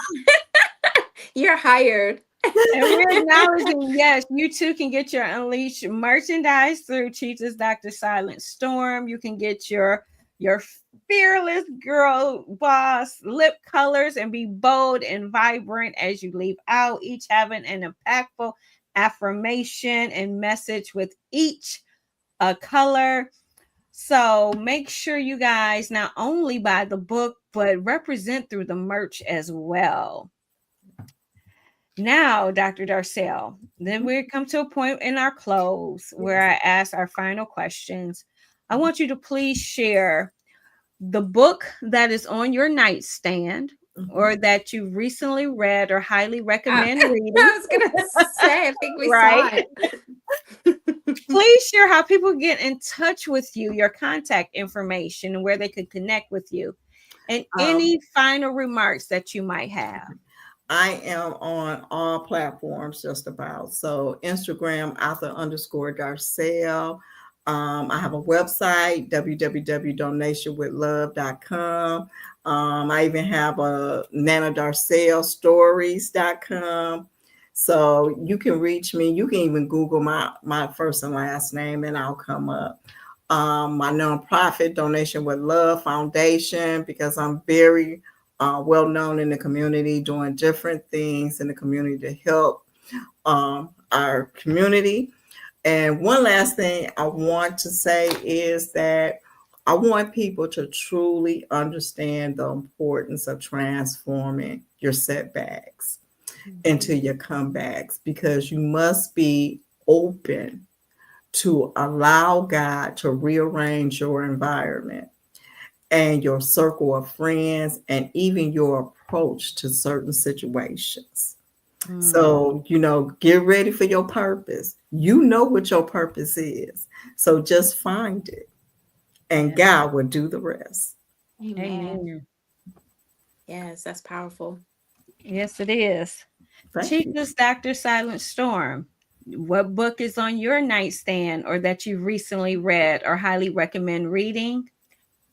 you're hired. and we're acknowledging, yes, you too can get your Unleashed merchandise through Cheetah's Dr. Silent Storm. You can get your fearless girl boss lip colors and be bold and vibrant as you leave out, each having an impactful affirmation and message with each color. So make sure you guys not only buy the book, but represent through the merch as well. Now, Dr. Darcel, then we come to a point in our close where I ask our final questions. I want you to please share the book that is on your nightstand or that you recently read or highly recommend I reading, was gonna say, I think we saw right? it. Please share how people get in touch with you, your contact information, and where they could connect with you, and any final remarks that you might have. I am on all platforms just about. So Instagram, author_Darcel. I have a website, www.donationwithlove.com. I even have a nanadarcelstories.com. So you can reach me. You can even Google my first and last name and I'll come up. My nonprofit, Donation with Love Foundation, because I'm very well known in the community, doing different things in the community to help our community. And one last thing I want to say is that I want people to truly understand the importance of transforming your setbacks into your comebacks, because you must be open to allow God to rearrange your environment and your circle of friends and even your approach to certain situations. So, get ready for your purpose. You know what your purpose is. So just find it and God will do the rest. Amen. Amen. Yes, that's powerful. Yes, it is. Thank you. Cheetah's Dr. Silent Storm. What book is on your nightstand or that you recently read or highly recommend reading?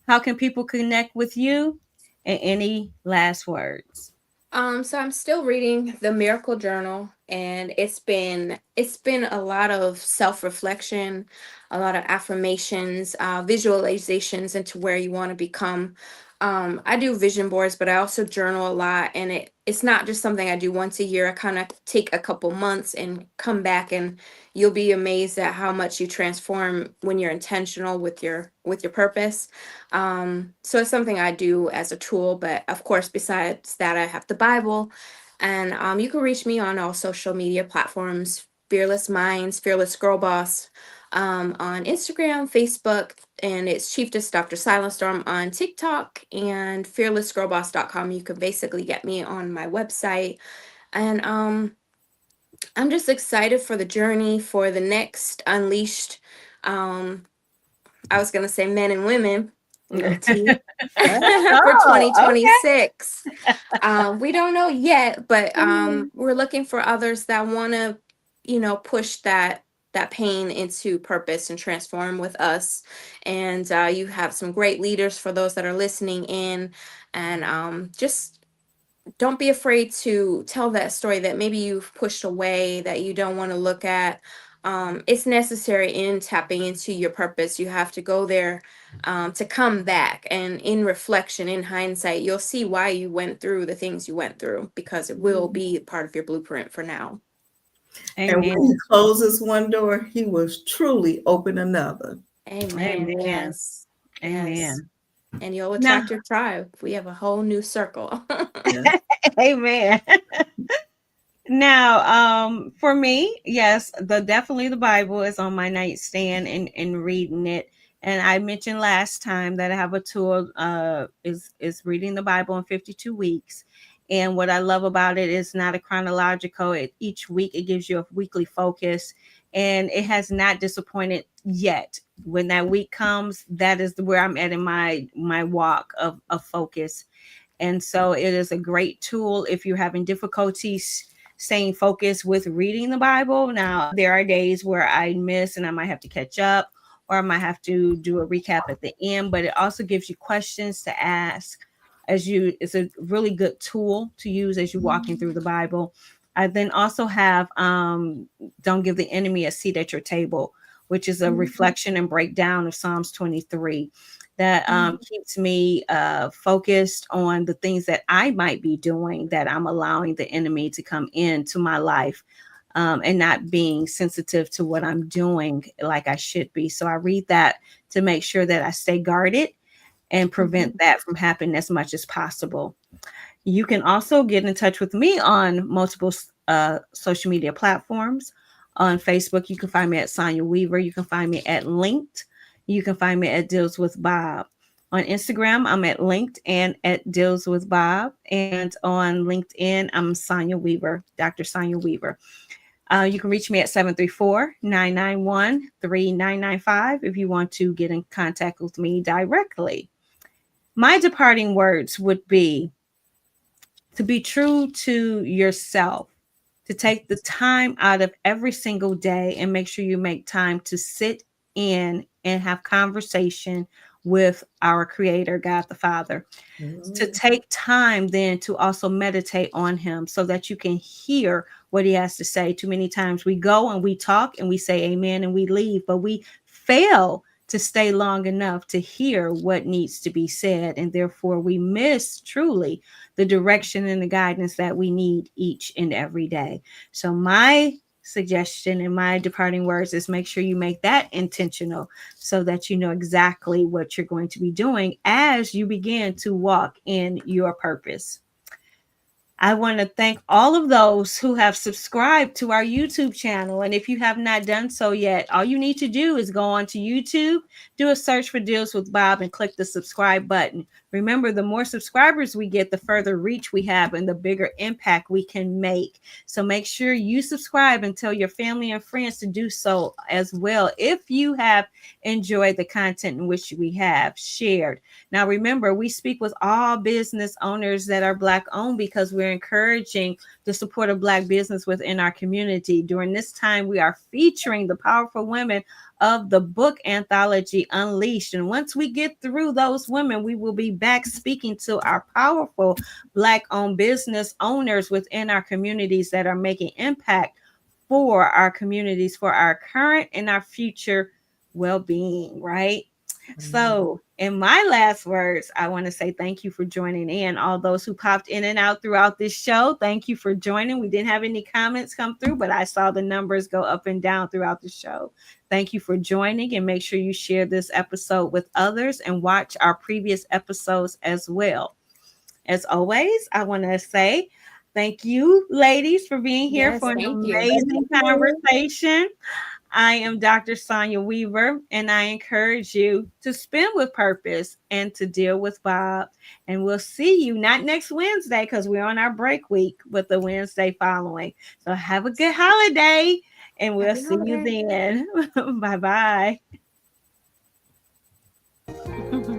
How can people connect with you? And any last words? So I'm still reading the Miracle Journal, and it's been a lot of self-reflection, a lot of affirmations, visualizations into where you want to become. I do vision boards, but I also journal a lot, and it's not just something I do once a year. I kind of take a couple months and come back, and you'll be amazed at how much you transform when you're intentional with your purpose. So it's something I do as a tool, but of course, besides that, I have the Bible, and you can reach me on all social media platforms: Fearless Minds, Fearless Girl Boss, on Instagram, Facebook, and it's Chiefess Dr. Silent Storm on TikTok, and fearlessgirlboss.com. You can basically get me on my website, and I'm just excited for the journey, for the next Unleashed. Um, I was gonna say men and women with a T for Oh, okay. 2026. We don't know yet, but we're looking for others that want to, push that pain into purpose and transform with us. And you have some great leaders for those that are listening in, and just don't be afraid to tell that story that maybe you've pushed away, that you don't want to look at. It's necessary in tapping into your purpose. You have to go there to come back. And in reflection, in hindsight, you'll see why you went through the things you went through, because it will be part of your blueprint for now. And when Amen. he closes one door, he will truly open another. Amen. Amen. Yes. Yes. Amen. And you'll Now, attract your tribe. We have a whole new circle. Yeah. amen. Now, for me, yes, the definitely the Bible is on my nightstand and reading it. And I mentioned last time that I have a tool is reading the Bible in 52 weeks. And what I love about it is not a chronological. Each week it gives you a weekly focus, and it has not disappointed yet. When that week comes, that is where I'm at in my walk of focus. And so it is a great tool if you're having difficulties staying focused with reading the Bible. Now, there are days where I miss and I might have to catch up, or I might have to do a recap at the end, but it also gives you questions to ask as you, it's a really good tool to use as you're walking through the Bible. I then also have Don't Give the Enemy a Seat at Your Table, which is a reflection and breakdown of Psalms 23 that keeps me focused on the things that I might be doing that I'm allowing the enemy to come into my life, and not being sensitive to what I'm doing like I should be. So I read that to make sure that I stay guarded and prevent that from happening as much as possible. You can also get in touch with me on multiple social media platforms. On Facebook, you can find me at Sonya Weaver. You can find me at Linked. You can find me at Deals with Bob. On Instagram, I'm at Linked and at Deals with Bob. And on LinkedIn, I'm Sonya Weaver, Dr. Sonya Weaver. You can reach me at 734-991-3995 if you want to get in contact with me directly. My departing words would be to be true to yourself, to take the time out of every single day and make sure you make time to sit in and have conversation with our creator, God the Father. To take time then to also meditate on him so that you can hear what he has to say. Too many times we go and we talk and we say amen and we leave, but we fail to stay long enough to hear what needs to be said. And therefore, we miss truly the direction and the guidance that we need each and every day. So, my suggestion and my departing words is make sure you make that intentional so that you know exactly what you're going to be doing as you begin to walk in your purpose. I want to thank all of those who have subscribed to our YouTube channel. And if you have not done so yet, all you need to do is go onto YouTube, do a search for Deals with Bob, and click the subscribe button. Remember, the more subscribers we get, the further reach we have and the bigger impact we can make. So make sure you subscribe and tell your family and friends to do so as well if you have enjoyed the content in which we have shared. Now, remember, we speak with all business owners that are Black owned because we're encouraging the support of Black business within our community. During this time, we are featuring the powerful women of the book anthology Unleashed. And once we get through those women, we will be back speaking to our powerful Black owned business owners within our communities that are making impact for our communities, for our current and our future well being, right? So, in my last words, I want to say thank you for joining in. All those who popped in and out throughout this show, thank you for joining. We didn't have any comments come through, but I saw the numbers go up and down throughout the show. Thank you for joining, and make sure you share this episode with others and watch our previous episodes as well. As always, I want to say thank you, ladies, for being here Yes, for an thank you. amazing conversation. I am Dr. Sonya Weaver, and I encourage you to spin with purpose and to deal with Bob. And we'll see you not next Wednesday because we're on our break week, but the Wednesday following. So have a good holiday, and we'll Happy see you holiday. then. Bye bye.